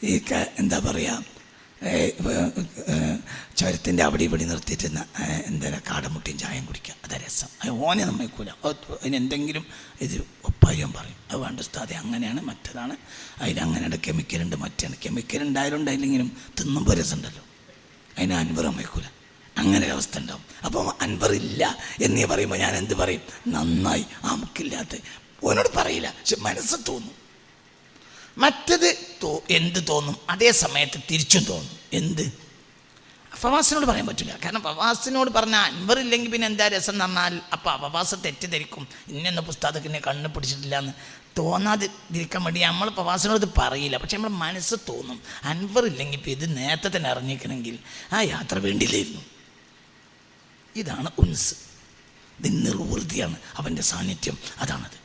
ഈ എന്താ പറയുക, ചുരത്തിൻ്റെ അവിടെ ഇവിടെ നിർത്തിയിട്ട് എന്താ കാടമുട്ടിയും ചായം കുടിക്കുക, അതാ രസം. ഓനെ നമ്മൾക്കൂല, അതിനെന്തെങ്കിലും ഇത് ഒപ്പാര്യം പറയും, അത് വേണ്ട ഉസ്താദെ അങ്ങനെയാണ് മറ്റതാണ്, അതിലങ്ങനെയാണ് കെമിക്കലുണ്ട് മറ്റാണ്. കെമിക്കൽ ഉണ്ടായാലും ഉണ്ടായില്ലെങ്കിലും തിന്നുമ്പോൾ രസമുണ്ടല്ലോ, അതിന് അൻവർ നമ്മൾക്കൂല. അങ്ങനെ ഒരവസ്ഥ ഉണ്ടാവും. അപ്പം അൻവറില്ല എന്നീ പറയുമ്പോൾ ഞാൻ എന്ത് പറയും? നന്നായി, നമുക്കില്ലാത്ത ഓനോട് പറയില്ല, പക്ഷെ മനസ്സ് തോന്നും. മറ്റത് എന്ത് തോന്നും? അതേ സമയത്ത് തിരിച്ചും തോന്നും. എന്ത്? ഫവാസിനോട് പറയാൻ പറ്റില്ല. കാരണം ഫവാസിനോട് പറഞ്ഞാൽ അൻവറില്ലെങ്കിൽ പിന്നെ എന്താ രസം എന്ന് പറഞ്ഞാൽ അപ്പോൾ ഫവാസ് തെറ്റിദ്ധരിക്കും, ഇന്ന പുസ്തകത്തിനെ കണ്ണ് പിടിച്ചിട്ടില്ല എന്ന് തോന്നാതിരിക്കാൻ വേണ്ടി നമ്മൾ ഫവാസിനോട് ഇത് പറയില്ല. പക്ഷെ നമ്മുടെ മനസ്സ് തോന്നും, അൻവറില്ലെങ്കിൽ ഇപ്പോൾ ഇത് നേരത്തെ തന്നെ അറിഞ്ഞിരിക്കണമെങ്കിൽ ആ യാത്ര വേണ്ടിയില്ലായിരുന്നു. ഇതാണ് ഉൻസ്. ഇത് നിർവൃതിയാണ്, അവൻ്റെ സാന്നിധ്യം അതാണത്.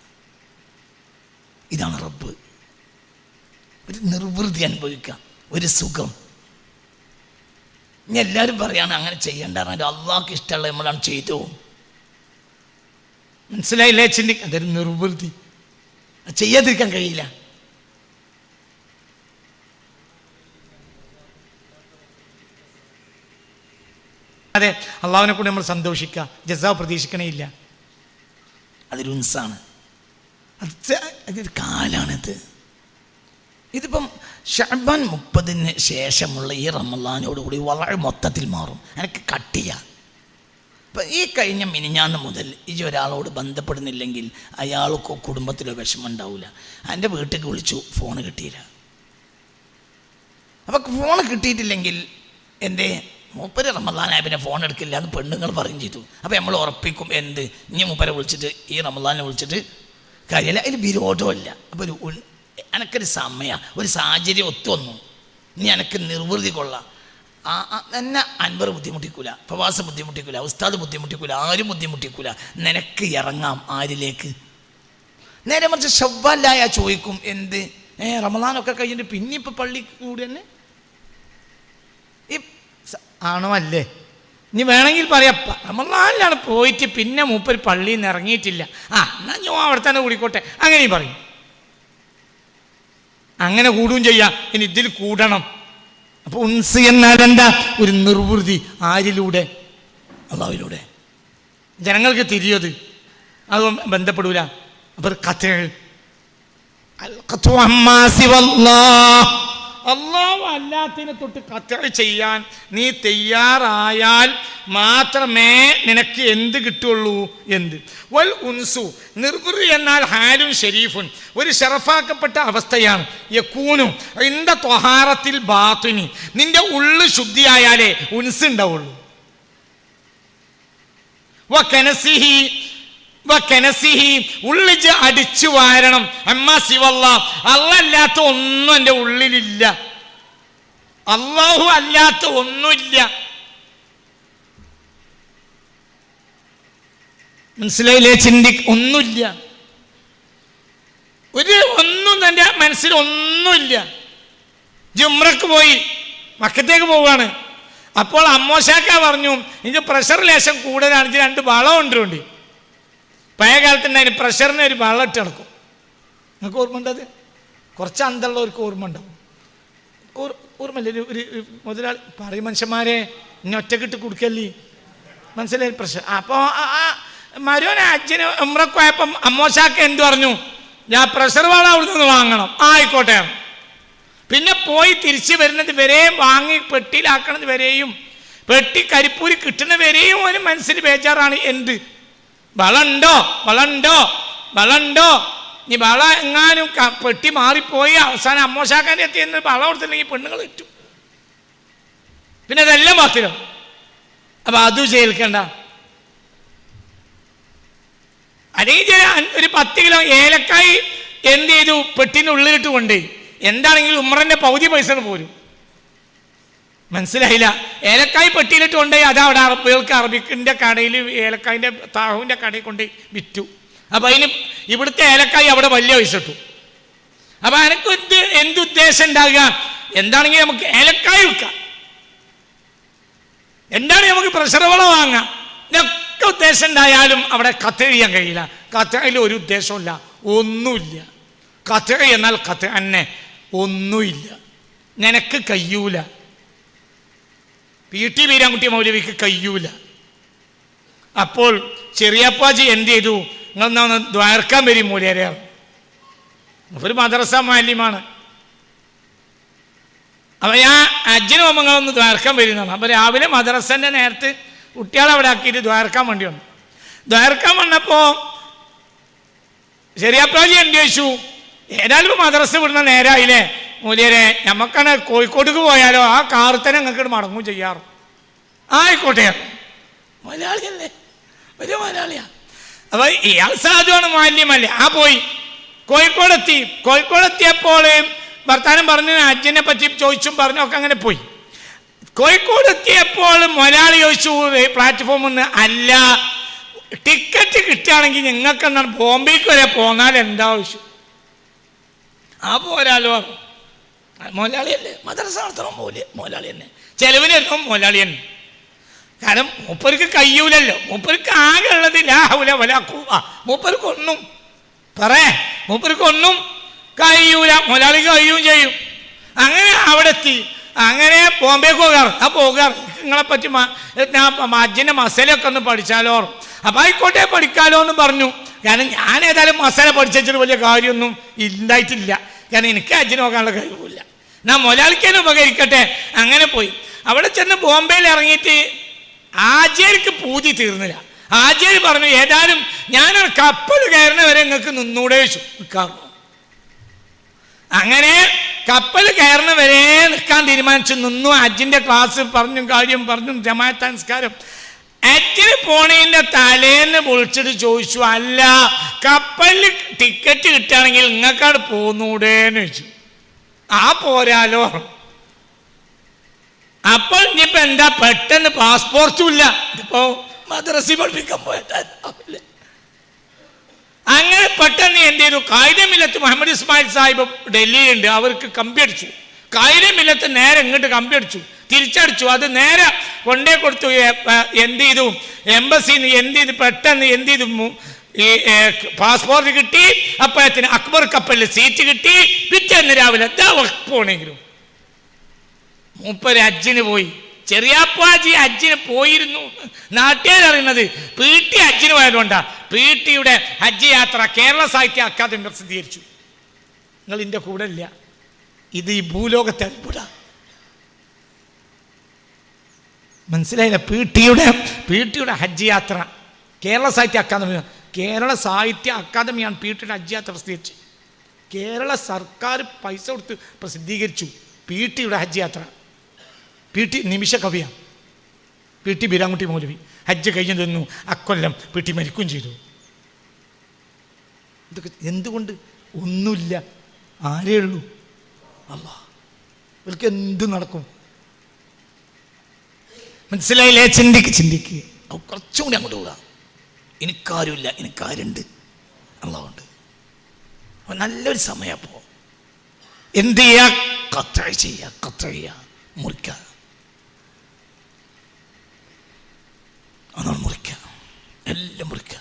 ഇതാണ് റബ്ബ്. ഒരു നിർവൃതി അനുഭവിക്കാം, ഒരു സുഖം. ഇനി എല്ലാവരും പറയാണ് അങ്ങനെ ചെയ്യേണ്ട, അള്ളാഹ്ക്ക് ഇഷ്ടമുള്ള നമ്മളാണ് ചെയ്തു. മനസ്സിലായില്ലേ? അതൊരു നിർവൃതി, ചെയ്യാതിരിക്കാൻ കഴിയില്ല. അതെ, അള്ളാഹുവിനെ കൂടി നമ്മൾ സന്തോഷിക്കുക, ജസാ പ്രതീക്ഷിക്കണേ ഇല്ല. അതൊരു ഉൻസാണ്, അതൊരു കാലാണിത്. ഇതിപ്പം ഷഅബാൻ 30 ശേഷമുള്ള ഈ റമളാനോടുകൂടി വളരെ മൊത്തത്തിൽ മാറും. എനിക്ക് കട്ടിയ ഇപ്പം ഈ കഴിഞ്ഞ മിനിഞ്ഞാന്ന് മുതൽ ഈ ഒരാളോട് ബന്ധപ്പെടുന്നില്ലെങ്കിൽ അയാൾക്ക് കുടുംബത്തിലോ വിഷമം ഉണ്ടാവില്ല. എൻ്റെ വീട്ടിലേക്ക് വിളിച്ചു, ഫോണ് കിട്ടിയില്ല. അപ്പം ഫോൺ കിട്ടിയിട്ടില്ലെങ്കിൽ എൻ്റെ മൂപ്പര് റമളാനായ പിന്നെ ഫോൺ എടുക്കില്ല എന്ന് പെണ്ണുങ്ങൾ പറയും ചെയ്തു. അപ്പോൾ നമ്മൾ ഉറപ്പിക്കും എന്ത്, ഇനി മൂപ്പരെ വിളിച്ചിട്ട് ഈ റമളാനെ വിളിച്ചിട്ട് കാര്യമില്ല, അതിൽ വിരോധമില്ല. അപ്പോൾ എനക്കൊരു സമയം, ഒരു സാഹചര്യം ഒത്തു വന്നു, ഇനി എനിക്ക് നിർവൃതി കൊള്ളാം. എന്നെ അൻവർ ബുദ്ധിമുട്ടിക്കൂല, ഫവാസ് ബുദ്ധിമുട്ടിക്കൂല, ഉസ്താദ് ബുദ്ധിമുട്ടിക്കൂല, ആരും ബുദ്ധിമുട്ടിക്കൂല. നിനക്ക് ഇറങ്ങാം. ആരിലേക്ക്? നേരെ മറിച്ച് ഷവ്വാലായ ചോദിക്കും എന്ത്, റമളാനൊക്കെ കഴിഞ്ഞിട്ട് പിന്നെ ഇപ്പം പള്ളി കൂടി തന്നെ ആണോ അല്ലേ? ഇനി വേണമെങ്കിൽ പറയാം, റമളാനിലാണ് പോയിട്ട് പിന്നെ മൂപ്പര് പള്ളിയിൽ നിന്ന് ഇറങ്ങിയിട്ടില്ല, എന്നാൽ ഞാൻ അവിടെ തന്നെ കൂടിക്കോട്ടെ, അങ്ങനെയും പറയും. അങ്ങനെ കൂടുകയും ചെയ്യാം. ഇനി ഇതിൽ കൂടണം. അപ്പോൾ ഉൻസ് എന്നാൽ എന്താ? ഒരു നിർവൃതി. ആരിലൂടെ? അള്ളാഹുവിലൂടെ. ജനങ്ങൾക്ക് തിരിയത് അത് ബന്ധപ്പെടൂല. അപ്പോൾ അള്ളാഹു അല്ലാത്തതിനെ തൊട്ട് ഖത്അ ചെയ്യാൻ നീ തയ്യാറായാൽ മാത്രമേ നിനക്ക് എന്ത് കിട്ടുള്ളൂ? എന്ത്? വൽ ഉൻസു, നിർവൃതി എന്നാൽ ഹാലും ഷരീഫുൻ, ഒരു ഷറഫാക്കപ്പെട്ട അവസ്ഥയാണ്. യകൂനു ഇൻദ ത്വഹാറത്തിൽ ബാത്തിനി, നിന്റെ ഉള്ളു ശുദ്ധിയായാലേ ഉൻസ് ഉണ്ടാവുള്ളൂ. വകനസിഹി, ഉള്ളിച്ച് അടിച്ചു വാരണം. അമ്മാ സിവല്ല, അല്ലാത്ത ഒന്നും എൻ്റെ ഉള്ളിലില്ല, അള്ളാഹു അല്ലാത്ത ഒന്നുമില്ല. മനസ്സിലായില്ലേ? ഒന്നുമില്ല, ഒന്നും എൻ്റെ മനസ്സിൽ ഒന്നുമില്ല. ജുംറക്ക് പോയി, മക്കത്തേക്ക് പോവുകയാണ്. അപ്പോൾ അമ്മോശാക്ക പറഞ്ഞു, എനിക്ക് പ്രഷർ ലേശം കൂടുതലാണ്, 2 വളം കൊണ്ടുണ്ട്. പഴയ കാലത്ത് അതിന് പ്രഷറിന് ഒരു വെള്ളം ഇട്ട് നടക്കും. നിങ്ങൾക്ക് ഓർമ്മ ഉണ്ടത്? കുറച്ച് അന്തമുള്ളവർക്ക് ഓർമ്മ ഉണ്ടാവും. ഓർമ്മയില്ലേ? ഒരു മുതലാളി പറയും, മനുഷ്യന്മാരെ ഇനി ഒറ്റക്കിട്ട് കൊടുക്കല്ലേ, മനസ്സിലായി പ്രഷർ. അപ്പോൾ മരുവനെ അച്ഛന് ഉംറക്ക് പോയപ്പം അമ്മോശാക്ക എന്ത് പറഞ്ഞു? ഞാൻ പ്രഷർ വെള്ളം അവിടെ നിന്ന് വാങ്ങണം. ആയിക്കോട്ടെ. പിന്നെ പോയി തിരിച്ച് വരുന്നത് വരെയും വാങ്ങി പെട്ടിയിലാക്കണത് വരെയും പെട്ടി കരിപ്പൂരി കിട്ടുന്ന വരെയും ഒരു മനസ്സിൽ ബേജാറാണ്. എന്ത് വളണ്ടോ നീ വള എങ്ങാനും പെട്ടി മാറിപ്പോയി അവസാനം അമ്മോശാക്കാൻ്റെ എത്തിയെന്ന് വള കൊടുത്തില്ലെങ്കിൽ പെണ്ണുങ്ങൾ കിട്ടും, പിന്നെ അതെല്ലാം ബാത്തിലോ. അപ്പം അതും ചെയ്യിക്കണ്ട. അല്ലെങ്കിൽ ഒരു 10 കിലോ ഏലക്കായി എന്ത് ചെയ്തു? പെട്ടിൻ്റെ ഉള്ളിലിട്ട് കൊണ്ടേ. എന്താണെങ്കിലും ഉമ്രൻ്റെ പകുതി പൈസ പോരും. മനസ്സിലായില്ല? ഏലക്കായ് പെട്ടിയിലിട്ട് കൊണ്ടേ അത് അവിടെ അറബികൾക്ക് അറബിക്കിൻ്റെ കടയിൽ ഏലക്കായിൻ്റെ താഹുവിൻ്റെ കടയിൽ കൊണ്ട് വിറ്റു. അപ്പം അതിന് ഇവിടുത്തെ ഏലക്കായ് അവിടെ വലിയ പൈസ ഇട്ടു. അപ്പം എനിക്ക് എന്തുദ്ദേശം ഉണ്ടാകുക? എന്താണെങ്കിൽ നമുക്ക് ഏലക്കായ് വിൽക്കാം, എന്താണെങ്കിൽ നമുക്ക് പ്രഷർ വളം വാങ്ങാം. ഇതൊക്കെ ഉദ്ദേശം ഉണ്ടായാലും അവിടെ ഖത്അ ചെയ്യാൻ കഴിയില്ല. ഖത്അയിൽ ഒരു ഉദ്ദേശമില്ല, ഒന്നുമില്ല. ഖത്അ എന്നാൽ ഖത്അ തന്നെ, ഒന്നുമില്ല. നിനക്ക് കഴിയൂല. PT ബീരാൻകുട്ടി മൗലവിക്ക് കഴിയൂല. അപ്പോൾ ചെറിയപ്പാജി എന്ത് ചെയ്തു, നിങ്ങളൊന്ന് ദ്വാരക്കാൻ വരും മൂല്യരെയാണ്, ഒരു മദ്രസ മാലിന്യമാണ്. അപ്പം ഞാൻ ഹജ്ജിന് പോകുമ്പോൾ നിങ്ങളൊന്ന് ദ്വാരക്കാൻ വരുന്നതാണ്. അപ്പോൾ രാവിലെ മദ്രസൻ്റെ നേരത്ത് കുട്ടികളെ അവിടെ ആക്കിയിട്ട് ദ്വാരക്കാൻ വേണ്ടി വന്നു. ദ്വാരക്കാൻ വന്നപ്പോൾ ചെറിയപ്പാജി എന്ത് ചോദിച്ചു, ഏതായാലും ഇപ്പോൾ മദ്രസ വിടുന്ന നേരമായില്ലേ മൂല്യരെ, നമുക്കാണ് കോഴിക്കോട്ടേക്ക് പോയാലോ, ആ കാറിൽ തന്നെ നിങ്ങൾക്ക് മടങ്ങും ചെയ്യാറ്. ആയിക്കോട്ടെ, മലയാളിയല്ലേ, വലിയ മലയാളിയാണ്. അപ്പോൾ ഇയാൾ സാധുവാണ്, മാലിന്യമല്ലേ. ആ പോയി കോഴിക്കോടെത്തിയപ്പോൾ വർത്താനം പറഞ്ഞ് ഹജ്ജിനെ പറ്റി ചോദിച്ചും പറഞ്ഞൊക്കെ അങ്ങനെ പോയി. കോഴിക്കോടെത്തിയപ്പോൾ മലയാളി ചോദിച്ചു പ്ലാറ്റ്ഫോമിൽ നിന്ന്, അല്ല ടിക്കറ്റ് കിട്ടുകയാണെങ്കിൽ നിങ്ങൾക്ക് എന്താണ് ബോംബെക്ക് വരെ പോന്നാൽ എന്താ ആവശ്യം? ആ പോരാലോ, മലയാളിയല്ലേ, മദ്രസ നടത്തണം മലയാളി തന്നെ, ചെലവിനെല്ലാം മലയാളി തന്നെ. കാരണം മൂപ്പർക്ക് കഴിയൂലല്ലോ, മൂപ്പർക്ക് ആകെ ഉള്ളത് ലാഹുല വലാഖുവ, മൂപ്പർക്കൊന്നും മൂപ്പർക്കൊന്നും കഴിയൂല, മലയാളിക്ക് കഴിയുകയും ചെയ്യും. അങ്ങനെ അവിടെ എത്തി, അങ്ങനെ ബോംബെക്ക് പോകാറ്. നിങ്ങളെപ്പറ്റി ഹജ്ജിൻ്റെ മസലയൊക്കെ ഒന്ന് പഠിച്ചാലോ? അപ്പം ആയിക്കോട്ടെ പഠിക്കാലോ എന്ന് പറഞ്ഞു. കാരണം ഞാൻ ഏതായാലും മസാല പഠിച്ചിട്ട് വലിയ കാര്യമൊന്നും ഉണ്ടായിട്ടില്ല, കാരണം എനിക്ക് ഹജ്ജിന് പോകാനുള്ള കഴിവില്ല. ഞാൻ മലയാളിക്കാനും ഉപകരിക്കട്ടെ. അങ്ങനെ പോയി അവിടെ ചെന്ന് ബോംബെയിൽ ഇറങ്ങിയിട്ട് ആചാര്യക്ക് പൂതി തീർന്നില്ല. ആചാര്യ പറഞ്ഞു, ഏതായാലും ഞാനൊരു കപ്പൽ കയറുന്ന വരെ നിങ്ങൾക്ക് നിന്നൂടെ വെച്ചു നിൽക്കാറുള്ളൂ. അങ്ങനെ കപ്പൽ കയറുന്ന വരെ നിൽക്കാൻ തീരുമാനിച്ചു, നിന്നു. ഹജ്ജിൻ്റെ ക്ലാസ് പറഞ്ഞും കാര്യം പറഞ്ഞും ജമാഅത്ത് സംസ്കാരം. ഹജ്ജിന് പോണതിൻ്റെ തലേന്ന് വിളിച്ചിട്ട് ചോദിച്ചു, അല്ല കപ്പലിൽ ടിക്കറ്റ് കിട്ടുകയാണെങ്കിൽ നിങ്ങൾക്കവിടെ പോന്നൂടേന്ന് ചോദിച്ചു. ആ പോരാലോ. അപ്പോൾ ഇനിയിപ്പോൾ എന്താ, പെട്ടെന്ന് പാസ്പോർട്ടും ഇല്ല, ഇതിപ്പോൾ മദ്രസ പഠിപ്പിക്കാൻ പോയിട്ടില്ല. അങ്ങനെ പെട്ടെന്ന് എന്ത് ചെയ്തു, കായികമില്ലത്ത് മുഹമ്മദ് ഇസ്മായിൽ സാഹിബ് ഡൽഹിയിലുണ്ട്, അവർക്ക് കമ്പി അടിച്ചു. കായികമില്ലത്ത് നേരെ ഇങ്ങോട്ട് കമ്പി അടിച്ചു, തിരിച്ചടിച്ചു. അത് നേരെ കൊണ്ടേ കൊടുത്തു. എന്ത് ചെയ്തു, എംബസിന്ന് എന്ത് ചെയ്തു, പെട്ടെന്ന് എന്ത് ചെയ്തു, ഈ പാസ്പോർട്ട് കിട്ടി. അപ്പോഴത്തിന് അക്ബർ കപ്പലിൽ സീറ്റ് കിട്ടി. പിറ്റേന്ന് രാവിലെ പോണെങ്കിലും മൂപ്പര് ഹജ്ജിന് പോയി. ചെറിയാപ്പാജി ഹജ്ജിന് പോയിരുന്നു. നാട്ടുകാരറിയുന്നത് PT ഹജ്ജിന് പോയതുകൊണ്ടാണ്. PT ഹജ്ജ് യാത്ര കേരള സാഹിത്യ അക്കാദമി പ്രസിദ്ധീകരിച്ചു. നിങ്ങൾ ഇതിൻ്റെ കൂടെ ഇല്ല, ഇത് ഈ ഭൂലോകത്തെ അത്ഭുത. മനസ്സിലായില്ല? PT ഹജ്ജ് യാത്ര കേരള സാഹിത്യ അക്കാദമിയാണ് PT ഹജ്ജ് യാത്ര പ്രസിദ്ധീകരിച്ചത്. കേരള സർക്കാർ പൈസ കൊടുത്ത് പ്രസിദ്ധീകരിച്ചു PT ഹജ്ജ് യാത്ര. PT നിമിഷ കവിയാണ്. PT ബീരാൻകുട്ടി മൗലവി ഹജ്ജ് കഴിഞ്ഞു തന്നു. അക്കൊല്ലം PT മരിക്കുകയും ചെയ്തു. ഇതൊക്കെ എന്തുകൊണ്ട്? ഒന്നുമില്ല, ആരേ ഉള്ളൂ, അല്ലാഹ്. ഇവർക്ക് എന്തും നടക്കും. മനസ്സിലായില്ലേ? ചിന്തിക്ക്. കുറച്ചും കൂടി അങ്ങോട്ട് പോവുക. എനിക്കാരുമില്ല, എനിക്കാരുണ്ട്, അല്ലാഹുണ്ട്. അപ്പോൾ നല്ലൊരു സമയം. അപ്പോൾ എന്ത് ചെയ്യുക? കത്ത് ചെയ്യുക, മുറിക്കുക. അതാണ് മുറിക്കുക, എല്ലാം മുറിക്കുക.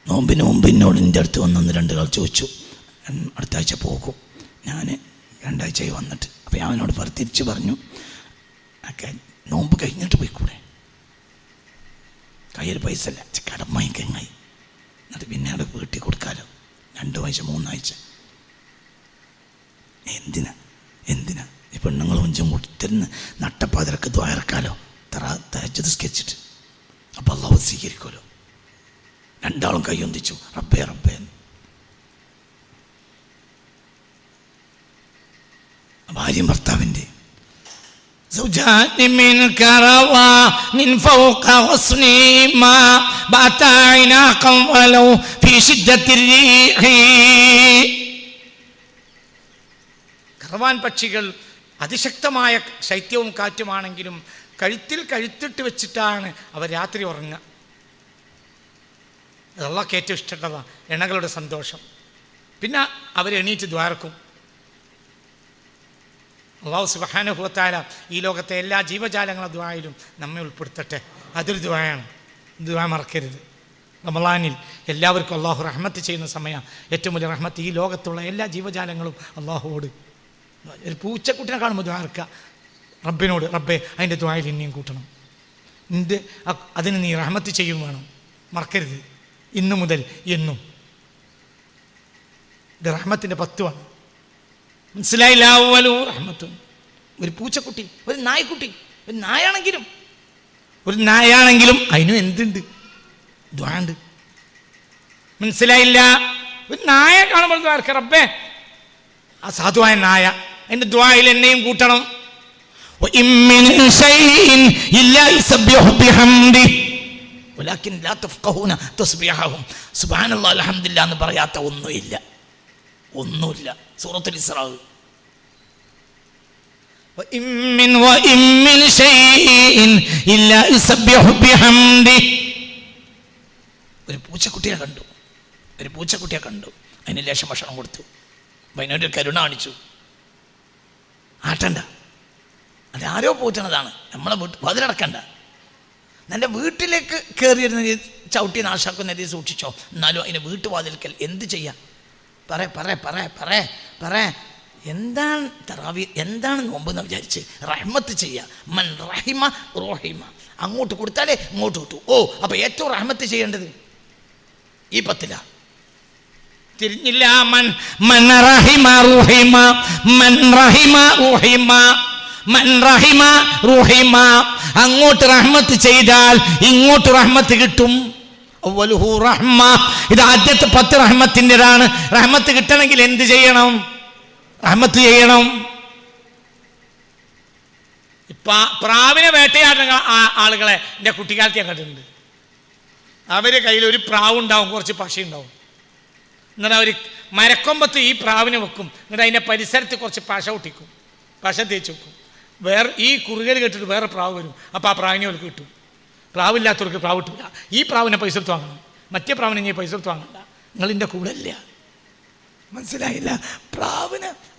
നോമ്പിന് മുമ്പ് എന്നോട് എൻ്റെ അടുത്ത് വന്നൊന്ന് 2 ആൾ ചോദിച്ചു, അടുത്ത ആഴ്ച പോകും. ഞാൻ 2 ആഴ്ചയായി വന്നിട്ട്. അപ്പോൾ ഞാൻ അവനോട് തിരിച്ചു പറഞ്ഞു, നോമ്പ് കഴിഞ്ഞിട്ട് പോയിക്കൂടെ, കയ്യിൽ പൈസ ഇല്ല, കടം വാങ്ങിക്കങ്ങായി, എന്നിട്ട് പിന്നെ അവിടെ വീട്ടിൽ കൊടുക്കാമല്ലോ, 2 ആഴ്ച 3 ആഴ്ച. എന്തിനാ ഈ പെണ്ണുങ്ങൾ കൊഞ്ചം കൊടുത്തിരുന്ന് നട്ടപ്പാതിരക്ക് ദ്വാരക്കാലോ, തഹജ്ജുദ് സ്കെച്ചിട്ട്. അപ്പം അല്ലാഹു സ്വീകരിക്കുമല്ലോ. 2 ആളും കൈയൊന്നിച്ചു, റബ്ബേ. ഭാര്യയും ഭർത്താവിൻ്റെ കറവാൻ പക്ഷികൾ അതിശക്തമായ ശൈത്യവും കാറ്റുമാണെങ്കിലും കഴുത്തിട്ട് വെച്ചിട്ടാണ് അവർ രാത്രി ഉറങ്ങുക. അള്ളാഹ്ക്ക് ഏറ്റവും ഇഷ്ടമുള്ളതാണ് ഇണകളുടെ സന്തോഷം. പിന്നെ അവരെണീറ്റ് ദ്വാരക്കും. അള്ളാഹു സുബ്ഹാനഹു വ തആല ഈ ലോകത്തെ എല്ലാ ജീവജാലങ്ങളുടെ ദുആയിലും നമ്മെ ഉൾപ്പെടുത്തട്ടെ. അതൊരു ദുആയാണ്, ദുആ മറക്കരുത്. റമളാനിൽ എല്ലാവർക്കും അള്ളാഹു റഹ്മത്ത് ചെയ്യുന്ന സമയം. ഏറ്റവും വലിയ റഹ്മത്ത് ഈ ലോകത്തുള്ള എല്ലാ ജീവജാലങ്ങളും അള്ളാഹുവോട്. ഒരു പൂച്ചക്കുട്ടിനെ കാണുമ്പോൾ ദ്വാരക്കുക, റബ്ബിനോട്, റബ്ബേ അതിൻ്റെ ദുആയിൽ ഇനിയും കൂട്ടണം, അതിന് നീ റഹ്മത്ത് ചെയ്യും വേണം, മറക്കരുത്. ഇന്നു മുതൽ എന്നും ഇത് റഹ്മത്തിൻ്റെ 10 ആണ്. മനസ്സിലായില്ല? റഹ്മത്തും. ഒരു പൂച്ചക്കുട്ടി, ഒരു നായ്ക്കുട്ടി, ഒരു നായാണെങ്കിലും അതിനും എന്തുണ്ട്? ദുആ ഉണ്ട്. മനസ്സിലായില്ല? ഒരു നായ കാണുമ്പോൾ ദ്വാരക്ക, റബ്ബേ ആ സാധുവായ നായ അതിൻ്റെ ദുആയിൽ എന്നെയും കൂട്ടണം. സുബ്ഹാനല്ലാഹ് അൽഹംദുലില്ലാഹ് എന്ന് പറയാത്ത ഒന്നുമില്ല. സൂറത്തുൽ ഇസ്രാ. ഒരു പൂച്ചക്കുട്ടിയെ കണ്ടു, അതിന് ലേശം ഭക്ഷണം കൊടുത്തു, അതിനൊരു കരുണ കാണിച്ചു. ആട്ടണ്ട, അതാരോ പോറ്റണതാണ്, നമ്മളെ അതിലടക്കണ്ട. എൻ്റെ വീട്ടിലേക്ക് കയറിയിരുന്ന ചവിട്ടി നാശാക്കുന്ന രീതി സൂക്ഷിച്ചോ. എന്നാലും അതിന് വീട്ടുവാതിൽക്കൽ എന്ത് ചെയ്യാം? പറ എന്താണ് തറാവി, എന്താണ് നോമ്പെന്ന് വിചാരിച്ച് റഹ്മത്ത് ചെയ്യുക. മൻ റഹിമ റഹിമ, അങ്ങോട്ട് കൊടുത്താലേ ഇങ്ങോട്ട് കിട്ടൂ. അപ്പോൾ ഏറ്റവും റഹ്മത്ത് ചെയ്യേണ്ടത് ഈ 10 തിരിഞ്ഞില്ല. മൻ റഹിമ റഹിമ, മൻ റഹിമ റഹിമ, മൻ റഹിമ റഹിമ. അങ്ങോട്ട് റഹ്മത്ത് ചെയ്താൽ ഇങ്ങോട്ട് റഹ്മത്ത് കിട്ടും. അവ്വലുഹു റഹ്മ. ഇത് ആദ്യത്തെ 10 റഹ്മത്തിൻ്റെതാണ്. റഹ്മത്ത് കിട്ടണമെങ്കിൽ എന്ത് ചെയ്യണം? റഹ്മത്ത് ചെയ്യണം. പ്രാവിനെ വേട്ടയാടുന്ന ആളുകളെ എൻ്റെ കുട്ടിക്കാലത്ത് ഞാൻ കണ്ടിട്ടുണ്ട്. അവരുടെ കയ്യിൽ ഒരു പ്രാവുണ്ടാവും, കുറച്ച് പശയുണ്ടാവും. എന്നിട്ട് അവർ മരക്കൊമ്പത്ത് ഈ പ്രാവിനെ വെക്കും. എന്നിട്ട് അതിൻ്റെ പരിസരത്ത് കുറച്ച് പശ ഒട്ടിക്കും, പശ തേച്ച് വെക്കും. ഈ കുറുകൽ കേട്ടിട്ട് വേറെ പ്രാവ് വരും. അപ്പോൾ ആ പ്രാവിനെ അവർക്ക് കിട്ടും. പ്രാവില്ലാത്തവർക്ക് പ്രാവ് കിട്ടില്ല. ഈ പ്രാവിനെ പൈസ എടുത്ത് വാങ്ങണം, മറ്റേ പ്രാവിനെ ഞാൻ പൈസ എടുത്ത് വാങ്ങണ്ട. നിങ്ങളിൻ്റെ കൂടെ ഇല്ല. മനസ്സിലായില്ല?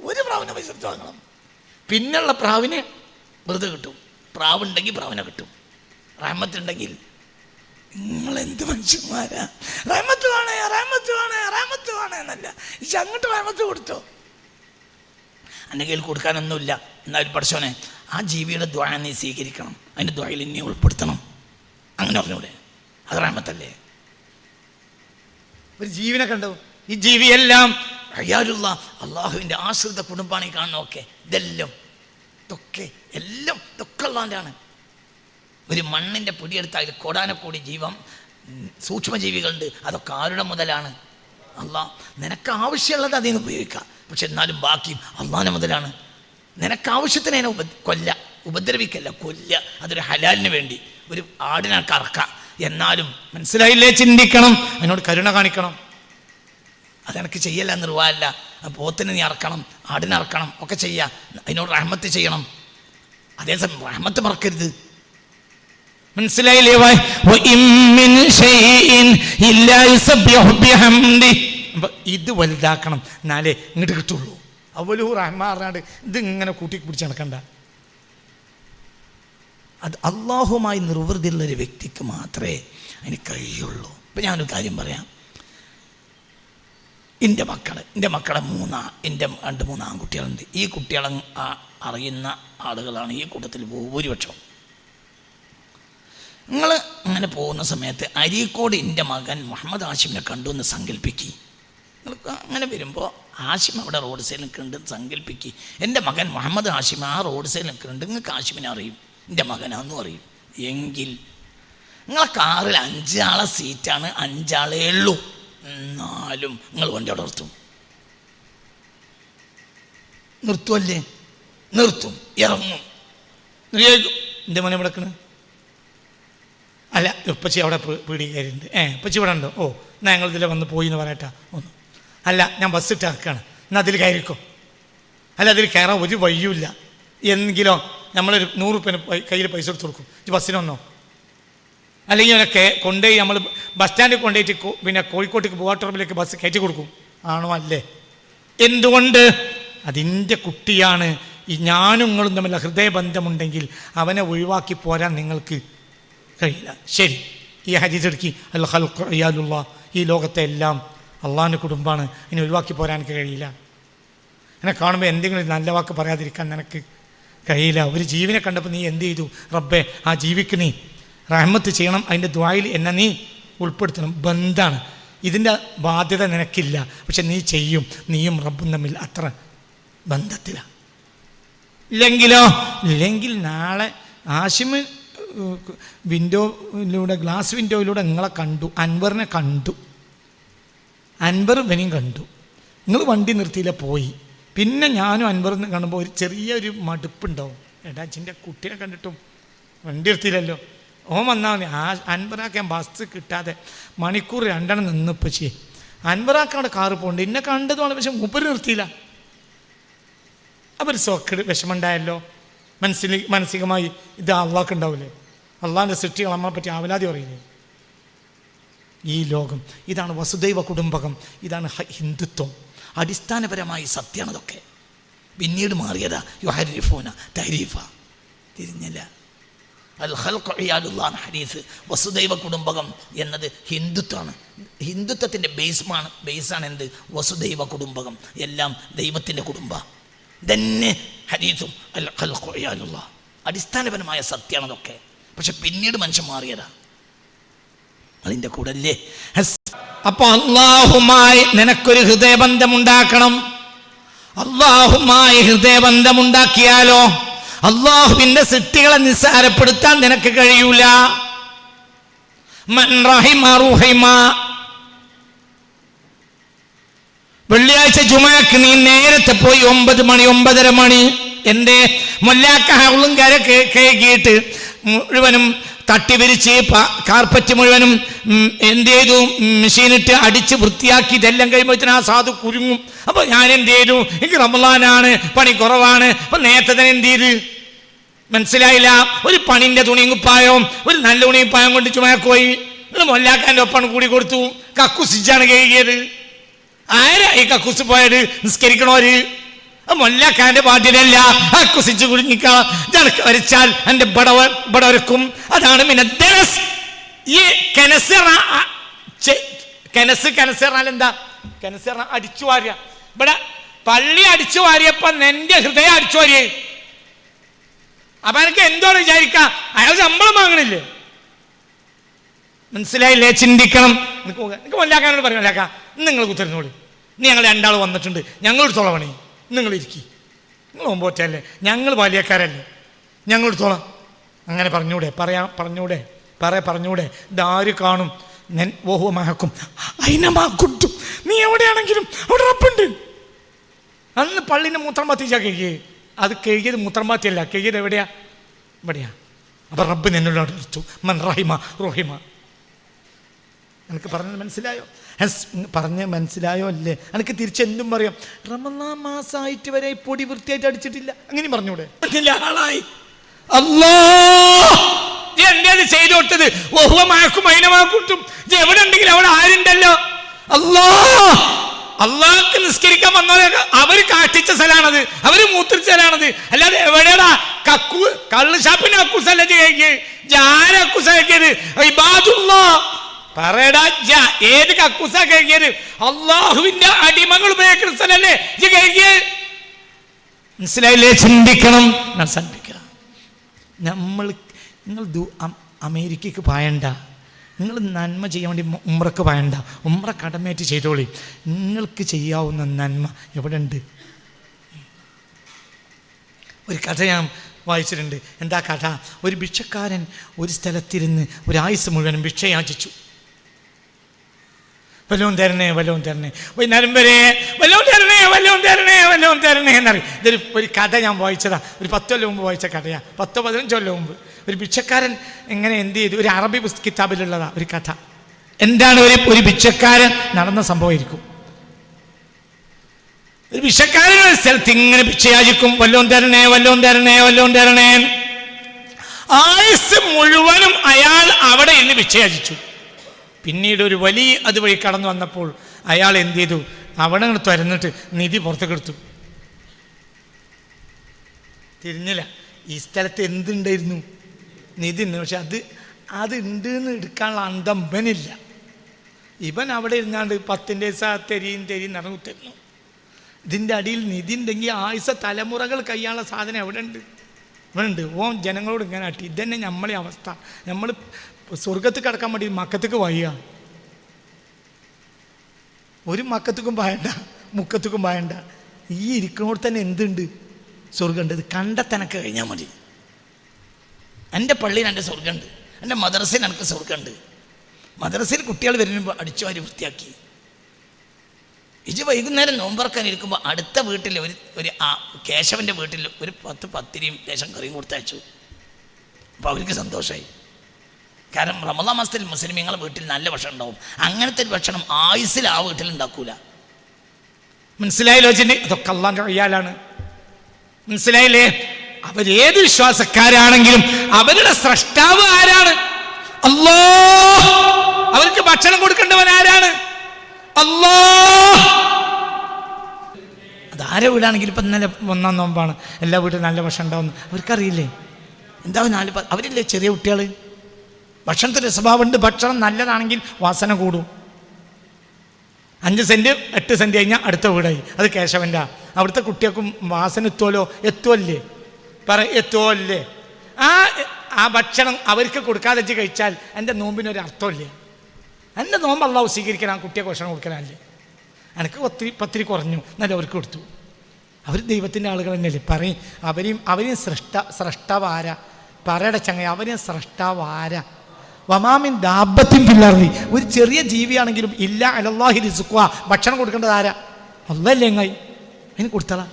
ഒരു പ്രാവിനെ പൈസ എടുത്ത് വാങ്ങണം, പിന്നുള്ള പ്രാവിനെ വെറുതെ കിട്ടും. പ്രാവുണ്ടെങ്കിൽ പ്രാവിനെ കിട്ടും. റഹ്മത്തുണ്ടെങ്കിൽ നിങ്ങളെന്ത് മനുഷ്യന്മാരാ! റഹ്മത്ത് വേണേ എന്നല്ല, അങ്ങോട്ട് റഹ്മത്ത് കൊടുത്തോ. എൻ്റെ കയ്യിൽ കൊടുക്കാനൊന്നുമില്ല, എന്നാലും പഠിച്ചോനെ ആ ജീവിയുടെ ദുആ നീ സ്വീകരിക്കണം, അതിൻ്റെ ദുആയിൽ എന്നെ ഉൾപ്പെടുത്തണം. അങ്ങനെ പറഞ്ഞൂടെ? അത് റഹ്മത്തല്ലേ? ഒരു ജീവനെ കണ്ടു. ഈ ജീവിയെല്ലാം അയ്യാലുള്ള അള്ളാഹുവിൻ്റെ ആശ്രിത കുടുംബമാണ് ഈ കാണുന്നതൊക്കെ. ഇതൊക്കെ അള്ളാൻ്റെ ആണ്. ഒരു മണ്ണിൻ്റെ പൊടിയെടുത്താൽ അതിൽ കോടാനക്കൂടി സൂക്ഷ്മജീവികളുണ്ട്. അതൊക്കെ ആരുടെ മുതലാണ്? അള്ളാഹ്. നിനക്ക് ആവശ്യമുള്ളത് അതിന് ഉപയോഗിക്കാം, പക്ഷെ എന്നാലും ബാക്കി അള്ളാഹിൻ്റെ മുതലാണ്. നിനക്ക് ആവശ്യത്തിന് അതിനെ ഉപദ്രവിക്കല്ല, കൊല്ല. അതൊരു ഹലാലിന് വേണ്ടി ഒരു ആടിനെ കറക്കാം. എന്നാലും മനസ്സിലായില്ലേ? ചിന്തിക്കണം, അതിനോട് കരുണ കാണിക്കണം. അതെനിക്ക് ചെയ്യല്ല, നിർവാഹമല്ല. പോത്തിന് നീ അറക്കണം, ആടിനെ അറക്കണം, ഒക്കെ ചെയ്യാം. അതിനോട് റഹ്മത്ത് ചെയ്യണം. അതേസമയം റഹ്മത്ത് മറക്കരുത്. മനസ്സിലായില്ലേ? ഇത് വലുതാക്കണം, എന്നാലേ ഇങ്ങോട്ട് കിട്ടുള്ളൂ. അവലു റഹ്മ പറഞ്ഞാണ്ട് ഇതിങ്ങനെ കൂട്ടി പിടിച്ച് നടക്കണ്ട. അത് അള്ളാഹുമായി നിർവൃതിയുള്ളൊരു വ്യക്തിക്ക് മാത്രമേ അതിന് കഴിയുള്ളൂ. ഇപ്പം ഞാനൊരു കാര്യം പറയാം. എൻ്റെ മക്കളെ എൻ്റെ 2-3 ആൺകുട്ടികളുണ്ട്. ഈ കുട്ടികളെ അറിയുന്ന ആളുകളാണ് ഈ കൂട്ടത്തിൽ ഭൂരിപക്ഷം. നിങ്ങൾ അങ്ങനെ പോകുന്ന സമയത്ത് അരീക്കോട് എൻ്റെ മകൻ മുഹമ്മദ് ഹാഷിമിനെ കണ്ടു എന്ന് സങ്കല്പിക്കുക. നിങ്ങൾക്ക് അങ്ങനെ വരുമ്പോൾ ഹാഷിം അവിടെ റോഡ് സൈഡിൽ നിൽക്കുന്നുണ്ട് സങ്കല്പിക്കുക. എൻ്റെ മകൻ മുഹമ്മദ് ഹാഷിം ആ റോഡ് സൈഡിൽ നിൽക്കുന്നുണ്ട്. നിങ്ങൾക്ക് ഹാഷിമിനെ അറിയും, എൻ്റെ മകനാണെന്നും അറിയും. എങ്കിൽ നിങ്ങളെ കാറിൽ 5 ആളെ സീറ്റാണ്, 5 ആളേ ഉള്ളൂ. എന്നാലും നിങ്ങൾ വണ്ടി അവിടെ നിർത്തുമല്ലേ? നിർത്തും, ഇറങ്ങും. എൻ്റെ മോനെ വിടക്കണ്. അല്ല, ഇപ്പച്ചി അവിടെ പീടി കയറിയിട്ടുണ്ട്. ഇപ്പച്ചി ഇവിടെ ഉണ്ടോ? എന്നാൽ ഞങ്ങൾ ഇതിൽ വന്ന് പോയി എന്ന് പറയട്ടാ. അല്ല, ഞാൻ ബസ് ഇട്ട് ഇറക്കുകയാണ്, എന്നാൽ അതിൽ കയറിക്കോ. അല്ല, അതിൽ കയറാൻ ഒരു വഴിയുമില്ല. എന്നെങ്കിലോ നമ്മളൊരു 100 രൂപ കയ്യിൽ പൈസ എടുത്ത് കൊടുക്കും. ഇത് ബസ്സിനൊന്നോ? അല്ലെങ്കിൽ അവനൊക്കെ കൊണ്ടുപോയി നമ്മൾ ബസ് സ്റ്റാൻഡിൽ കൊണ്ടുപോയിട്ട് പിന്നെ കോഴിക്കോട്ടേക്ക് പൂവാട്ടുറമ്പിലേക്ക് ബസ് കയറ്റി കൊടുക്കും. ആണോ? അല്ലേ? എന്തുകൊണ്ട്? അതിൻ്റെ കുട്ടിയാണ്. ഈ ഞാനും നിങ്ങളും തമ്മിലുള്ള ഹൃദയബന്ധമുണ്ടെങ്കിൽ അവനെ ഒഴിവാക്കി പോരാൻ നിങ്ങൾക്ക് കഴിയില്ല. ശരി, ഈ ഹദീസ് എടുക്കി, അൽ ഖൽഖു ഇയാലുല്ലാ, ഈ ലോകത്തെ എല്ലാം അള്ളാഹിൻ്റെ കുടുംബമാണ്, ഇനി ഒഴിവാക്കി പോരാൻ എനിക്ക് കഴിയില്ല. എന്നെ കാണുമ്പോൾ എന്തെങ്കിലും നല്ല വാക്ക് പറയാതിരിക്കാൻ നിനക്ക് കഴിയില്ല. ഒരു ജീവനെ കണ്ടപ്പോൾ നീ എന്ത് ചെയ്തു? റബ്ബേ, ആ ജീവിക്ക് നീ റഹ്മത്ത് ചെയ്യണം, അതിൻ്റെ ദുആയിൽ എന്നെ നീ ഉൾപ്പെടുത്തണം. ബന്ധാണ്, ഇതിൻ്റെ ബാധ്യത നിനക്കില്ല, പക്ഷെ നീ ചെയ്യും. നീയും റബ്ബും തമ്മിൽ അത്ര ബന്ധത്തിലാണ്. ഇല്ലെങ്കിൽ നാളെ ആശിമ് ഗ്ലാസ് വിൻഡോയിലൂടെ നിങ്ങളെ കണ്ടു, അൻവറിനെ കണ്ടു, അൻവർ ഇവനെയും കണ്ടു. നിങ്ങൾ വണ്ടി നിർത്തിയില്ല, പോയി. പിന്നെ ഞാനും അൻവറിനെ കാണുമ്പോൾ ഒരു ചെറിയൊരു മടുപ്പുണ്ടാവും. എടാ അച്ഛൻ്റെ കുട്ടീനെ കണ്ടിട്ടും വണ്ടി നിർത്തിയില്ലല്ലോ. ഓൻ വന്നാൽ മതി. ആ അൻവറാക്കാൻ ബസ് കിട്ടാതെ മണിക്കൂർ 2 നിന്നിപ്പോൾ ചെയ്യേ. അൻവറാക്കാണ് കാറ് പോകേണ്ടത്, എന്നെ കണ്ടതുമാണ്, പക്ഷെ മൂപ്പര് നിർത്തിയില്ല. അപ്പോൾ ഒരു സോക്കേട് വിഷമമുണ്ടായല്ലോ. മാനസികമായി ഇത് അള്ളാഹ്ക്ക് ഉണ്ടാവില്ലേ? അള്ളാഹിൻ്റെ സൃഷ്ടികൾ നമ്മളെ പറ്റി അവലാതി പറയില്ലേ? ഈ ലോകം ഇതാണ് വസുദൈവ കുടുംബകം, ഇതാണ് ഹിന്ദുത്വം. അടിസ്ഥാനപരമായി സത്യമാണതൊക്കെ. പിന്നീട് മാറിയതാ യുഹരിഫൂന തഹരീഫ. തിരിഞ്ഞല്ല. അൽ ഖൽഖു ഇയാലുള്ളാഹ് ഹദീസ്. വസുദൈവ കുടുംബകം എന്നത് ഹിന്ദുത്വമാണ്. ഹിന്ദുത്വത്തിൻ്റെ ബേസാണ് എന്ത്? വസുദൈവ കുടുംബകം. എല്ലാം ദൈവത്തിൻ്റെ കുടുംബ തന്നെ ഹദീസും അൽ ഖൽഖു ഇയാലുള്ളാഹ്. അടിസ്ഥാനപരമായ സത്യമാണതൊക്കെ. പക്ഷെ പിന്നീട് മനുഷ്യൻ മാറിയതാ. അതിൻ്റെ കൂടെ അല്ലേ? അപ്പൊ അള്ളാഹുമായി നിനക്കൊരു ഹൃദയബന്ധമുണ്ടാക്കണം. അള്ളാഹുമായി ഹൃദയബന്ധമുണ്ടാക്കിയാലോ അള്ളാഹുവിൻ്റെ സൃഷ്ടികളെ നിസ്സാരപ്പെടുത്താൻ നിനക്ക് കഴിയൂല. മൻ റഹിമ റുഹിമ. വെള്ളിയാഴ്ച ജുമഅക്ക് നീ നേരത്തെ പോയി 9 മണി 9:30 മണി എൻ്റെ മൊല്ലാക്കഹുളും കര കേക്കിയിട്ട് മുഴുവനും തട്ടി വിരിച്ച് കാർപ്പറ്റ് മുഴുവനും എന്ത് ചെയ്തു? മെഷീനിട്ട് അടിച്ച് വൃത്തിയാക്കി. ഇതെല്ലാം കഴിയുമ്പോഴത്തേനും ആ സാധു കുരുങ്ങും. അപ്പോൾ ഞാൻ എന്ത് ചെയ്തു? എനിക്ക് റമളാനാണ്, പണി കുറവാണ്. അപ്പം നേരത്തെ തന്നെ എന്ത് ചെയ്ത്? മനസ്സിലായില്ല. ഒരു പണിൻ്റെ തുണിയും കുപ്പായവും ഒരു നല്ല തുണിയും പായം കൊണ്ട് ചുമക്ക് പോയി. മൊല്ലാക്കാൻ്റെ ഒപ്പാണ് കൂടി കൊടുത്തു. കക്കുസിച്ചാണ് കഴുകിയത്. ആരാ ഈ കക്കുസ് പോയത്? നിസ്കരിക്കണോര്. മൊല്ലാക്കാൻ്റെ ബാധ്യതയല്ല. കക്കുസിച്ച് കുടുങ്ങിക്കാം. ജനക്ക് വരച്ചാൽ എൻ്റെ ബടവരക്കും. അതാണ് ഈ കനസെറാൽ എന്താ? കനസെറ അടിച്ചു വാരുക. ഇവിടെ പള്ളി അടിച്ചു വാരിയപ്പോ നിന്റെ ഹൃദയം അടിച്ചു വാരിയേ. അപ്പൊ എനിക്ക് എന്തോടെ വിചാരിക്കാം? അയാൾ ശമ്പളം വാങ്ങണില്ലേ? മനസ്സിലായില്ലേ? ചിന്തിക്കണം. എനിക്ക് മൊല്ലാക്കാനോട് പറഞ്ഞു, മൊല്ലാക്ക നിങ്ങൾ കുത്തിരുന്നോളി, നീ ഞങ്ങൾ 2 ആൾ വന്നിട്ടുണ്ട്, ഞങ്ങളെടുത്തോളം പണി, നിങ്ങൾ ഇരിക്കി, നിങ്ങൾ മുമ്പോട്ടല്ലേ, ഞങ്ങൾ ബാല്യക്കാരല്ലേ, ഞങ്ങളെടുത്തോളാം. അങ്ങനെ പറഞ്ഞൂടെ? പറഞ്ഞൂടെ? ഇതാര് കാണും? ഓഹോ മഹക്കും അയിനമാക്കും. നീ എവിടെയാണെങ്കിലും അവിടെ റബ്ബുണ്ട്. അന്ന് പള്ളിൻ്റെ മൂത്രം പാത്തിച്ചാ കഴുകിയേ. അത് കഴുകിയത് മൂത്രം പാത്തിയല്ല, കഴുകിയത് എവിടെയാ? അപ്പൊ റബ്ബ് നിന്നോട് എടുത്തു. മൻ റഹിമ റുഹിമ. എനിക്ക് പറഞ്ഞത് മനസ്സിലായോ? മനസ്സിലായോ അല്ലേ? എനിക്ക് തിരിച്ചെന്തും പറയാം. റമളാൻ മാസമായിട്ട് വരെ പൊടി വൃത്തിയായിട്ട് അടിച്ചിട്ടില്ല, അങ്ങനെ പറഞ്ഞൂടെ? ആളായി എന്തേത് ചെയ്തു കൊടുത്തത്? ഓഹുമാക്കും അയിനമാക്കും. എവിടെ ഉണ്ടെങ്കിലും അവിടെ ആരുണ്ടല്ലോ. അള്ളാഹ്ക്ക് നിസ്കരിക്കാൻ വന്നവരൊക്കെ അവര് കാട്ടിച്ച സ്ഥലമാണത്, അവര് മൂത്രിച്ച സ്ഥലമാണത്. അല്ലാതെ എവിടെയാടാ കള്ള് ഷാപ്പിന് അക്കുസല്ല ജാരക്കുസാക്കിയത്? പറയടാ, ഏത് കക്കുസ കഴിക്കിയത്? അള്ളാഹുവിന്റെ അടിമകൾ ഉപയോഗിക്കുന്ന സ്ഥലല്ലേ കഴിക്കിയത്? മനസ്സിലായില്ലേ? ചിന്തിക്കണം. നിങ്ങൾ അമേരിക്കക്ക് പായണ്ട, നിങ്ങൾ നന്മ ചെയ്യാൻ വേണ്ടി ഉംറക്ക് പായണ്ട. ഉംറ കടമേറ്റ് ചെയ്തോളി. നിങ്ങൾക്ക് ചെയ്യാവുന്ന നന്മ എവിടെ ഉണ്ട്? ഒരു കഥ ഞാൻ വായിച്ചിട്ടുണ്ട്. എന്താ കഥ? ഒരു ഭിക്ഷക്കാരൻ ഒരു സ്ഥലത്തിരുന്ന് ഒരായുസ് മുഴുവനും ഭിക്ഷ യാചിച്ചു. വല്ലവും തരണേ വൈകുന്നേരം വരെ വല്ലവും തരണേ എന്നറിയും. ഇതൊരു കഥ ഞാൻ വായിച്ചതാ. ഒരു 10 കൊല്ലം മുമ്പ് വായിച്ച കഥയാ. 10-15 കൊല്ലം മുമ്പ് ഒരു ഭിക്ഷക്കാരൻ എങ്ങനെ എന്ത് ചെയ്തു? ഒരു അറബി കിതാബിലുള്ളതാ ഒരു കഥ. എന്താണ്? ഒരു ഭിക്ഷക്കാരൻ നടന്ന സംഭവമായിരിക്കും. ഒരു ഭിക്ഷക്കാരൻ ഒരു സ്ഥലത്ത് ഇങ്ങനെ ഭിക്ഷയാചിക്കും. വല്ലവും തരണേ. ആയുസ് മുഴുവനും അയാൾ അവിടെ ഇന്ന് ഭിക്ഷയാചിച്ചു. പിന്നീട് ഒരു വലിയ അതുവഴി കടന്നു വന്നപ്പോൾ അയാൾ എന്ത് ചെയ്തു? അവിടെ തുരന്നിട്ട് നിധി പുറത്തേക്ക് എടുത്തു. തിരിഞ്ഞില്ല. ഈ സ്ഥലത്ത് എന്തുണ്ടായിരുന്നു? നിധി ഉണ്ട്. പക്ഷെ അത് ഉണ്ട് എന്ന് എടുക്കാനുള്ള അന്തം ഇവനില്ല. ഇവൻ അവിടെ ഇരുന്നാണ്ട് 10ൻ്റെ തെരിയും നടന്നു. ഇതിൻ്റെ അടിയിൽ നിധി ഉണ്ടെങ്കിൽ ആയുസ തലമുറകൾ കയ്യാനുള്ള സാധനം എവിടെ ഉണ്ട്? ഇവനുണ്ട്. ഓൻ ജനങ്ങളോട് ഇങ്ങനെ ആട്ടി. ഇതന്നെ നമ്മളെ അവസ്ഥ. നമ്മൾ സ്വർഗത്ത് കിടക്കാൻ വേണ്ടി മക്കത്തേക്ക് വയ്യ. ഒരു മക്കത്തേക്കും പായണ്ട, മുക്കത്തേക്കും പായണ്ട. ഈ ഇരിക്കുന്നോട് തന്നെ എന്തുണ്ട്? സ്വർഗമുണ്ട്. ഇത് കണ്ടെത്തനക്ക് കഴിഞ്ഞാൽ മതി. എൻ്റെ പള്ളിയിൽ എൻ്റെ സ്വർഗമുണ്ട്, എൻ്റെ മദ്രസയിൽ എനിക്ക് സ്വർഗമുണ്ട്. മദ്രസയിൽ കുട്ടികൾ വരുമ്പോൾ അടിച്ചു വാരി വൃത്തിയാക്കി. ഇജ് വൈകുന്നേരം നോമ്പറക്കാൻ ഇരിക്കുമ്പോൾ അടുത്ത വീട്ടിൽ ഒരു കേശവൻ്റെ വീട്ടിൽ ഒരു 10 പത്തിരിയും ലേശം കറിയും കൊടുത്തയച്ചു. അപ്പോൾ അവർക്ക് സന്തോഷമായി. കാരണം റമദാൻ മാസത്തിൽ മുസ്ലിമീങ്ങളുടെ വീട്ടിൽ നല്ല ഭക്ഷണം ഉണ്ടാവും. അങ്ങനത്തെ ഒരു ഭക്ഷണം ആയുസ്സിൽ ആ വീട്ടിൽ ഉണ്ടാക്കൂല. മനസ്സിലായല്ലോ? അതൊക്കെ അള്ളാന്റെ കയ്യാലാണ്. മനസ്സിലായില്ലേ? അവരേത് വിശ്വാസക്കാരാണെങ്കിലും അവരുടെ സ്രഷ്ടാവ് ആരാണ്? അല്ലാഹ്. അവർക്ക് ഭക്ഷണം കൊടുക്കേണ്ടവൻ ആരാണ്? അല്ലാഹ്. അതാരെ വീടാണെങ്കിലും ഇപ്പം ഇന്നലെ 1-ാം നോമ്പാണ്, എല്ലാ വീട്ടിലും നല്ല ഭക്ഷണം ഉണ്ടാവുന്നു. അവർക്കറിയില്ലേ? എന്താ അവരില്ലേ ചെറിയ കുട്ടികൾ? ഭക്ഷണത്തിൻ്റെ സ്വഭാവമുണ്ട്. ഭക്ഷണം നല്ലതാണെങ്കിൽ വാസന കൂടും. 5 സെൻറ്റ് 8 സെൻറ്റ് കഴിഞ്ഞാൽ അടുത്ത വീടായി. അത് കേശവൻ്റെ. അവിടുത്തെ കുട്ടികൾക്കും വാസന എത്തുമല്ലേ? എത്തുമല്ലേ? ആ ഭക്ഷണം അവർക്ക് കൊടുക്കാതെ വെച്ച് കഴിച്ചാൽ എൻ്റെ നോമ്പിനൊരു അർത്ഥമില്ലേ? എൻ്റെ നോമ്പ് അള്ളാഹു സ്വീകരിക്കണം. ആ കുട്ടിയെ ഭക്ഷണം കൊടുക്കാനല്ലേ? എനിക്ക് പത്തിരി കുറഞ്ഞു, എന്നാലും അവർക്ക് കൊടുത്തു. അവർ ദൈവത്തിൻ്റെ ആളുകൾ തന്നെയല്ലേ? പറയും അവരെയും സ്രഷ്ടാവാര പറയുടെ ചങ്ങ. അവരെയും സ്രഷ്ടാവാര. വമാമിൻ ദാബത്തിൻ ഫില്ലർദി. ഒരു ചെറിയ ജീവിയാണെങ്കിലും ഇല്ല അലല്ലാഹി റിസ്ഖുഹാ. ഭക്ഷണം കൊടുക്കേണ്ടത് ആരാ? അല്ലാഹല്ലേ? എങ്ങായി അതിന് കൊടുത്തളാ.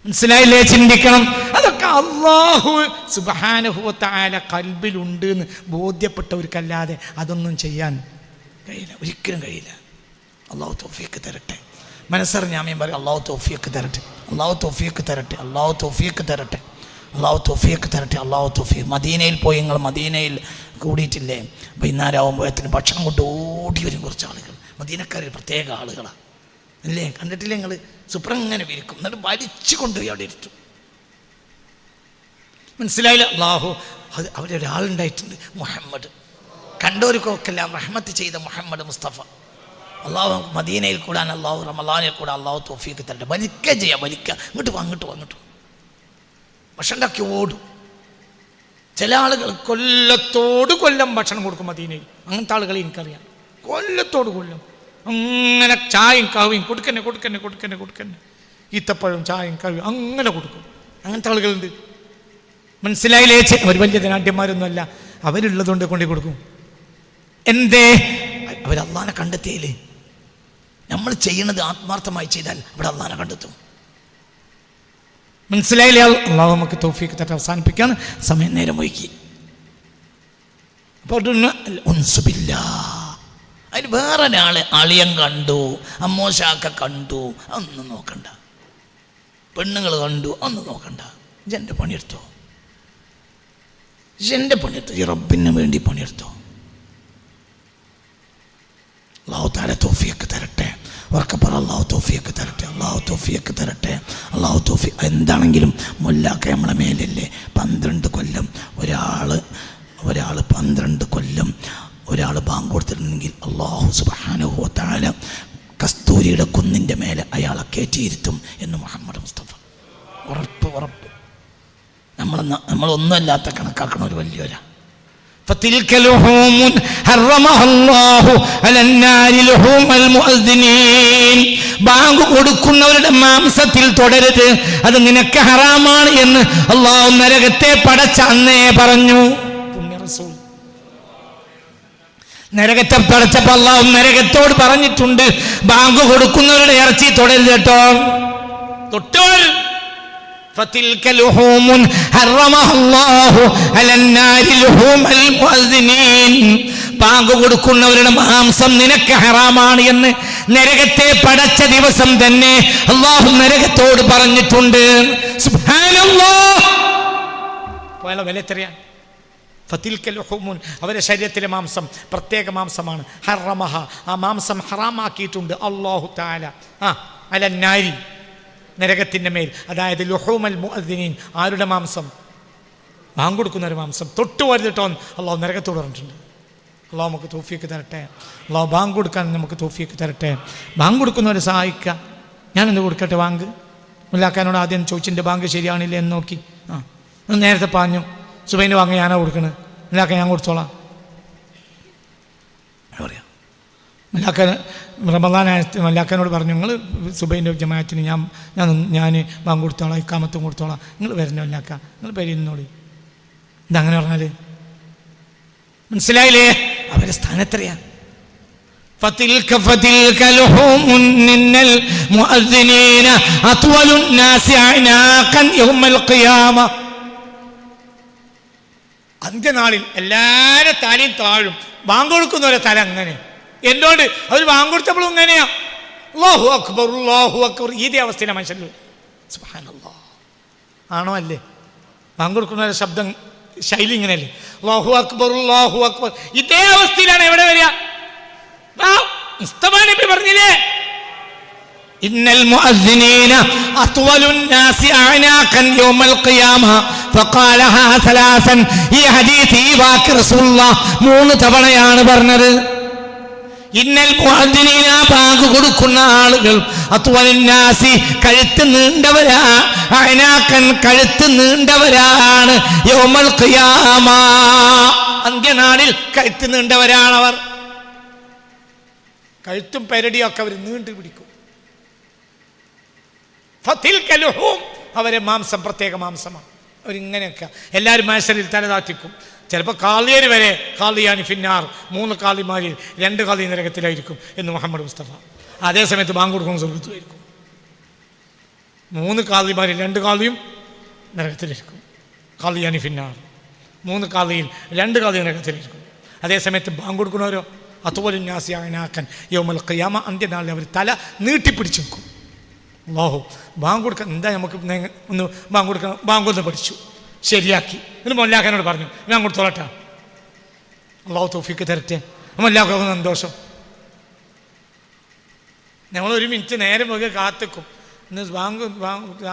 മനസ്സിലായില്ലേ? ചിന്തിക്കണം. അതൊക്കെ അല്ലാഹു സുബ്ഹാനഹു വ തആല ഖൽബിലുണ്ട് എന്ന് ബോധ്യപ്പെട്ടവർക്കല്ലാതെ അതൊന്നും ചെയ്യാൻ കഴിയില്ല, ഒരിക്കലും കഴിയില്ല. അല്ലാഹു തൗഫീഖ് തരട്ടെ. മനസ്സറിഞ്ഞാമയും പറയും അല്ലാഹു തൗഫീഖ് തരട്ടെ, അല്ലാഹു തൗഫീഖ് തരട്ടെ, അല്ലാഹു തൗഫീഖ് തരട്ടെ, അല്ലാഹു തൗഫീഖ് തരട്ടെ, അല്ലാഹു തൗഫീഖ്. മദീനയിൽ പോയി നിങ്ങൾ മദീനയിൽ കൂടിയിട്ടില്ലേ? വൈകുന്നേരം ആകുമ്പോഴത്തേന് ഭക്ഷണം കൊണ്ട് ഓടി വരും കുറച്ച് ആളുകൾ. മദീനക്കാർ പ്രത്യേക ആളുകളാണ് അല്ലേ? കണ്ടിട്ടില്ലേ നിങ്ങൾ? സുപ്രങ്ങനെ വിരിക്കും, എന്നിട്ട് വലിച്ചു കൊണ്ടുപോയി അവിടെ ഇരുത്തും. മനസ്സിലായില്ല? അല്ലാഹു അവരൊരാളുണ്ടായിട്ടുണ്ട്, മുഹമ്മദ്. കണ്ടവർക്കൊക്കെല്ലാം റഹ്മത്ത് ചെയ്ത മുഹമ്മദ് മുസ്തഫ. അള്ളാഹു മദീനയിൽ കൂടാൻ, അള്ളാഹു റമളാനിൽ കൂടാൻ അള്ളാഹു തൗഫീഖ് തരട്ടെ. വലിക്കുക ചെയ്യാം, വലിക്കുക. ഇങ്ങോട്ട് വന്നിട്ട് ഭക്ഷണം ഉണ്ടാക്കി ഓടും. ചില ആളുകൾ കൊല്ലം ഭക്ഷണം കൊടുക്കും മദീനയിൽ. അങ്ങനത്തെ ആളുകളെ എനിക്കറിയാം. കൊല്ലം അങ്ങനെ ചായയും കാവയും കൊടുക്കന്നെ ഈത്തപ്പഴവും ചായയും കാവയും അങ്ങനെ കൊടുക്കും. അങ്ങനത്തെ ആളുകളുണ്ട്. മനസ്സിലായില്ലേ? അവർ വലിയ ധനാഢ്യന്മാരൊന്നുമല്ല. അവരുള്ളതുകൊണ്ട് കൊണ്ടു കൊടുക്കും. എന്തേ? അവർ അള്ളാനെ കണ്ടെത്തിയില്ലേ? നമ്മൾ ചെയ്യണത് ആത്മാർത്ഥമായി ചെയ്താൽ അവിടെ അള്ളാനെ കണ്ടെത്തും. മനസ്സിലായില്ലേ? അള്ളാഹു നമുക്ക് തൗഫീഖ് തരട്ടെ. അവസാനിപ്പിക്കാൻ സമയം നേരം വൈകി. അപ്പോൾ അതിന് വേറെ ഒരാള് അളിയൻ കണ്ടു, അമ്മോശാക്ക കണ്ടു, അതൊന്നും നോക്കണ്ട. പെണ്ണുങ്ങൾ കണ്ടു, ഒന്നും നോക്കണ്ട. ഇജെൻ്റെ പണിയെടുത്തോ, ഈ റബ്ബിന് വേണ്ടി പണിയെടുത്തോ. അല്ലാഹു തആല തൗഫീഖ് തരട്ടെ. ഉറക്കപ്പറ അല്ലാഹു തൗഫീഖ് തരട്ടെ, അല്ലാഹു തൗഫീഖ് തരട്ടെ, അല്ലാഹു തൗഫീഖ്. എന്താണെങ്കിലും മുല്ലാക്ക നമ്മളെ മേലല്ലേ. 12 കൊല്ലം ഒരാൾ 12 കൊല്ലം ഒരാൾ ബാങ്ക് കൊടുത്തിട്ടുണ്ടെങ്കിൽ അല്ലാഹു സുബ്ഹാനഹു വ തആല കസ്തൂരിയുടെ കുന്നിൻ്റെ മേലെ അയാളെ കയറ്റിയിരുത്തും എന്ന് മുഹമ്മദ് മുസ്തഫ. ഉറപ്പ്. നമ്മളൊന്നുമല്ലാത്ത കണക്കാക്കണ ഒരു വലിയൊരാ. فتلك لحوم حرمها الله على النار لحوم المؤذنين. ബാങ്ക് കൊടുക്കുന്നവരുടെ മാംസത്തിൽ തുടരുത്, അത് നിനക്ക് ഹറാമാണ് എന്ന് അല്ലാഹു നരകത്തെ പടച്ച അന്നേ പറഞ്ഞു. നരകത്തെ പടച്ചപ്പോൾ അല്ലാഹു നരകത്തോട് പറഞ്ഞിട്ടുണ്ട്, ബാങ്ക് കൊടുക്കുന്നവരുടെ ഇറച്ചി തുടരുത് കേട്ടോ. തൊട്ടോൾ فتلك لحوم حرمها الله على النار لحوم المؤذنين. ബാങ്ക് കൊടുക്കുന്നവരുടെ മാംസം നിനക്ക് ഹറാമാണ് എന്ന് നരകത്തെ പടച്ച ദിവസം തന്നെ അല്ലാഹു നരകത്തോട് പറഞ്ഞിട്ടുണ്ട്. സുബ്ഹാനല്ലാഹ്. പോയാലോ വില എത്രയാണ്? ഫതിൽക ലുഹൂമുൻ, അവരുടെ ശരീരത്തിലെ മാംസം പ്രത്യേക മാംസമാണ്. ഹറമഹ, ആ മാംസം ഹറാമാക്കിയിട്ടുണ്ട് അല്ലാഹു തആല അലന്നാരി, നരകത്തിൻ്റെ മേൽ. അതായത് ലുഹൂമൽ മുഅദ്ദിനീൻ, ആരുടെ മാംസം? ബാങ്ക് കൊടുക്കുന്നവരുടെ മാംസം. തൊട്ട് വരുന്നിട്ടോ അല്ലാഹു നരകത്തോട് പറഞ്ഞിട്ടുണ്ട്. അല്ലാഹു നമുക്ക് തൗഫീഖ് തരട്ടെ. അല്ലാഹു ബാങ്ക് കൊടുക്കാൻ നമുക്ക് തൗഫീഖ് തരട്ടെ. ബാങ്ക് കൊടുക്കുന്നവരെ സഹായിക്കുക. ഞാനെന്ത് കൊടുക്കട്ടെ? ബാങ്ക് മുല്ലാക്കാനോട് ആദ്യം ചോദിച്ചിൻ്റെ ബാങ്ക് ശരിയാണില്ലേ എന്ന് നോക്കി. നേരത്തെ പാഞ്ഞു, സുബൈൻ്റെ വാങ്ങി ഞാനാ കൊടുക്കണത്, മല്ലാക്ക ഞാൻ കൊടുത്തോളാം പറയാം. മല്ലാക്ക റമദാനായ മല്ലാക്കനോട് പറഞ്ഞു, നിങ്ങൾ സുബൈൻ്റെ ജമാഅത്തിന് ഞാൻ വാങ്ങി കൊടുത്തോളാം, ഇക്കാമത്തും കൊടുത്തോളാം, നിങ്ങൾ വരണോ മല്ലാക്ക, നിങ്ങൾ പെരിയുന്നോളി. ഇതങ്ങനെ പറഞ്ഞാൽ മനസ്സിലായില്ലേ? അവരുടെ സ്ഥാനത്തറിയാ. فتلك لحوم من المؤذنين أطول الناس أعناقا يوم القيامة. അന്ത്യനാളിൽ എല്ലാവരും തലയും താഴും. ബാങ്ക് കൊടുക്കുന്നവരെ തല അങ്ങനെ. എന്നോട് അവർ ബാങ്ക് കൊടുത്തപ്പോഴും ഇങ്ങനെയാ, അല്ലാഹു അക്ബർ അല്ലാഹു അക്ബർ. ഇതേ അവസ്ഥയിലാണ് മനുഷ്യൻ. സുബ്ഹാനല്ലാഹ്. ആണോ അല്ലേ? ബാങ്ക് കൊടുക്കുന്നവരുടെ ശബ്ദം ശൈലി ഇങ്ങനെയല്ലേ? അല്ലാഹു അക്ബർ അല്ലാഹു അക്ബർ. ഇതേ അവസ്ഥയിലാണ് എവിടെ വരിക? മുസ്തഫ നബി പറഞ്ഞില്ലേ, ഇന്നൽ മുഅദ്ദിനീന അത്വലുൻ നാസി അഅനാഖൻ യൗമൽ ഖിയാമ ഫഖാലഹാ സലാസൻ. ഈ ഹദീസ് ഈ വാക്ക് റസൂലുള്ളാഹ് 3 തവണയാണ് പറഞ്ഞത്. ഇന്നൽ മുഅദ്ദിനീന, ബാങ്ക് കൊടുക്കുന്ന ആളുകൾ, അത്വലുൻ നാസി, കഴുത്ത് നീണ്ടവരാ, അഅനാഖൻ, കഴുത്ത് നീണ്ടവരാണ്, യൗമൽ ഖിയാമ, അന്ത്യനാളിൽ കഴുത്ത് നീണ്ടവരാണവർ. കഴുത്തും പെരടിയൊക്കെ അവർ നീണ്ടു പിടിക്കും. ഫതിൽക ലഹൂം, അവരെ മാംസം പ്രത്യേക മാംസമാണ്. അവരിങ്ങനെയൊക്കെ എല്ലാവരും മഹ്ശറിൽ തലതാറ്റിക്കും. ചിലപ്പോൾ കാളിയർ വരെ, കാളിയാനി ഫിന്നാർ, 3 കാളിമാരിൽ 2 കാളി നരകത്തിലായിരിക്കും എന്ന് മുഹമ്മദ് മുസ്തഫ. അതേസമയത്ത് ബാങ്ക് കൊടുക്കുന്ന സ്വർഗ്ഗത്തിലായിരിക്കും. 3 കാളിമാരിൽ 2 കാളിയും നരകത്തിലായിരിക്കും. കാളിയാനി ഫിന്നാർ, 3 കാളിയിൽ 2 കാളി നരകത്തിലായിരിക്കും. അതേസമയത്ത് ബാങ്ക് കൊടുക്കുന്നവരോ അത്വലുന്നാസിയാനാക്കൻ യൗമൽ ഖിയാമ, അന്ത്യനാളിൽ അവർ തല നീട്ടിപ്പിടിച്ചു നിൽക്കും. അല്ലാഹു ബാങ്ക് കൊടുക്കാൻ എന്താ നമുക്ക് ഒന്ന് ബാങ്ക് കൊടുക്കണം, ബാങ്കൊന്ന് പഠിച്ചു ശരിയാക്കി. എന്നിട്ട് മൊല്ലാഖനോട് പറഞ്ഞു, ഞാൻ കൊടുത്തോളട്ടാ, അല്ലാഹു തൗഫീഖ് തരട്ടെ. മൊല്ലാഖ സന്തോഷം. ഞങ്ങളൊരു മിനിറ്റ് നേരം പോയി കാത്തിക്കും. ഇന്ന് ബാങ്ക്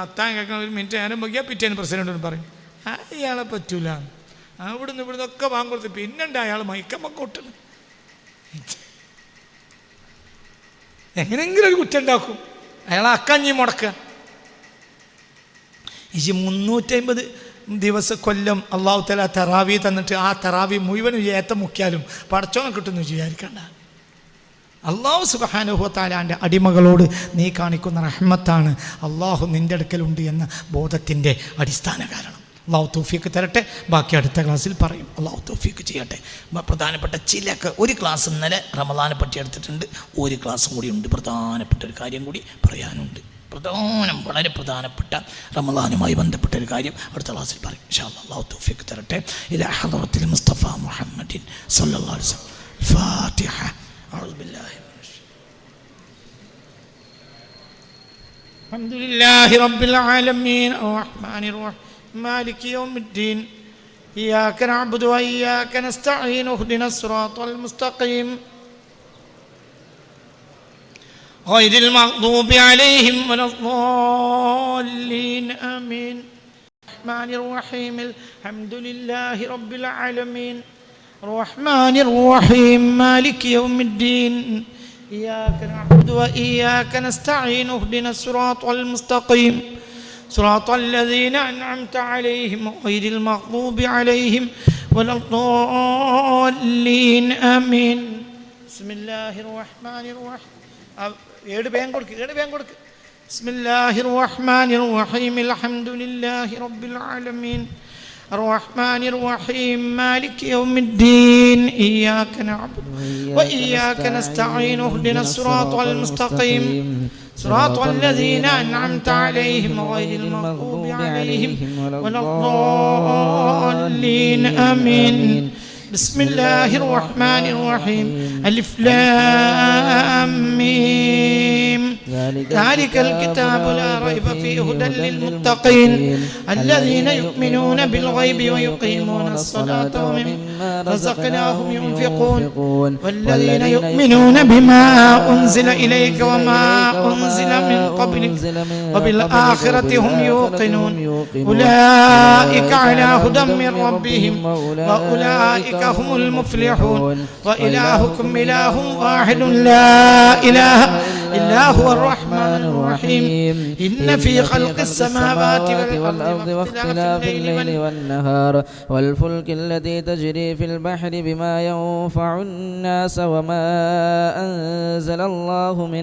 അത്താൻ കേൾക്കണം, 1 മിനിറ്റ് നേരം പോകിയാൽ പിറ്റേന്ന് പ്രസിഡന്റിന് പറയും, അയാളെ പറ്റൂല, അവിടുന്ന് ഇവിടുന്നൊക്കെ ബാങ്ക് കൊടുത്ത് പിന്നെണ്ട് അയാൾ മയക്കമ്മക്കൊട്ടണ്. എങ്ങനെങ്കിലും ഒരു കുറ്റം ഉണ്ടാക്കും, അയാളെ അക്കഞ്ഞി മുടക്കുക. ഈ 350 ദിവസക്കൊല്ലം അള്ളാഹു തആല തറാവി തന്നിട്ട് ആ തറാവി മുഴുവനും ഏത്ത മുക്കിയാലും പടച്ചോനെ കിട്ടുന്നു വിചാരിക്കണ്ട. അള്ളാഹു സുബ്ഹാനഹു വ തആലാന്റെ അടിമകളോട് നീ കാണിക്കുന്ന റഹ്മത്താണ് അള്ളാഹു നിൻ്റെ അടുക്കലുണ്ട് എന്ന ബോധത്തിൻ്റെ അടിസ്ഥാന കാരണം. അള്ളാഹു തൗഫീഖ് തരട്ടെ. ബാക്കി അടുത്ത ക്ലാസ്സിൽ പറയും. അള്ളാഹു തൗഫീഖ് ചെയ്യട്ടെ. പ്രധാനപ്പെട്ട ഒരു ക്ലാസ് ഇന്നലെ റമദാനെ പറ്റി എടുത്തിട്ടുണ്ട്. ഒരു ക്ലാസ്സും കൂടി ഉണ്ട്. പ്രധാനപ്പെട്ട ഒരു കാര്യം കൂടി പറയാനുണ്ട്. വളരെ പ്രധാനപ്പെട്ട റമദാനുമായി ബന്ധപ്പെട്ട ഒരു കാര്യം അടുത്ത ക്ലാസ്സിൽ പറയും ഇൻഷാ അല്ലാഹ്. അള്ളാഹു തൗഫീഖ് തരട്ടെ. ഇലാ ഹദറത്തിൽ മുസ്തഫ മുഹമ്മദിൻ സല്ലല്ലാഹു അലൈഹി വസല്ലം. ഫാത്തിഹ. അഊദു ബില്ലാഹി മിനശ് അൽഹംദുലില്ലാഹി റബ്ബിൽ ആലമീൻ അർറഹ്മാനിർ റഹീം مالك يوم الدين إياك نعبد وإياك نستعين اهدنا الصراط المستقيم غير المغضوب عليهم ولا الضالين آمين الرحمن الرحيم الحمد لله رب العالمين الرحمن الرحيم مالك يوم الدين إياك نعبد وإياك نستعين اهدنا الصراط المستقيم صراط الذين أنعمت عليهم غير المغضوب عليهم ولا الضالين آمين بسم الله الرحمن الرحيم بسم الله الرحمن الرحيم الحمد لله رب العالمين الرحمن الرحيم مالك يوم الدين إياك نعبد وإياك نستعين اهدنا الصراط المستقيم صراط الذين أنعمت عليهم غير المغضوب عليهم ولا الضالين آمين بسم الله الرحمن الرحيم ألف لام ميم ذلك الكتاب لا ريب فيه هدى للمتقين الذين يؤمنون بالغيب ويقيمون الصلاة ومما رزقناهم ينفقون والذين يؤمنون بما أنزل إليك وما أنزل من قبلك وبالآخرة هم يوقنون أولئك على هدى من ربهم وأولئك هم المفلحون وإلهكم إله واحد لا إله إلا هو الرحمن الرحيم إن في خلق السماوات والأرض واختلاف الليل والنهار والفلك التي تجري في البحر بما ينفع الناس وما أنزل الله من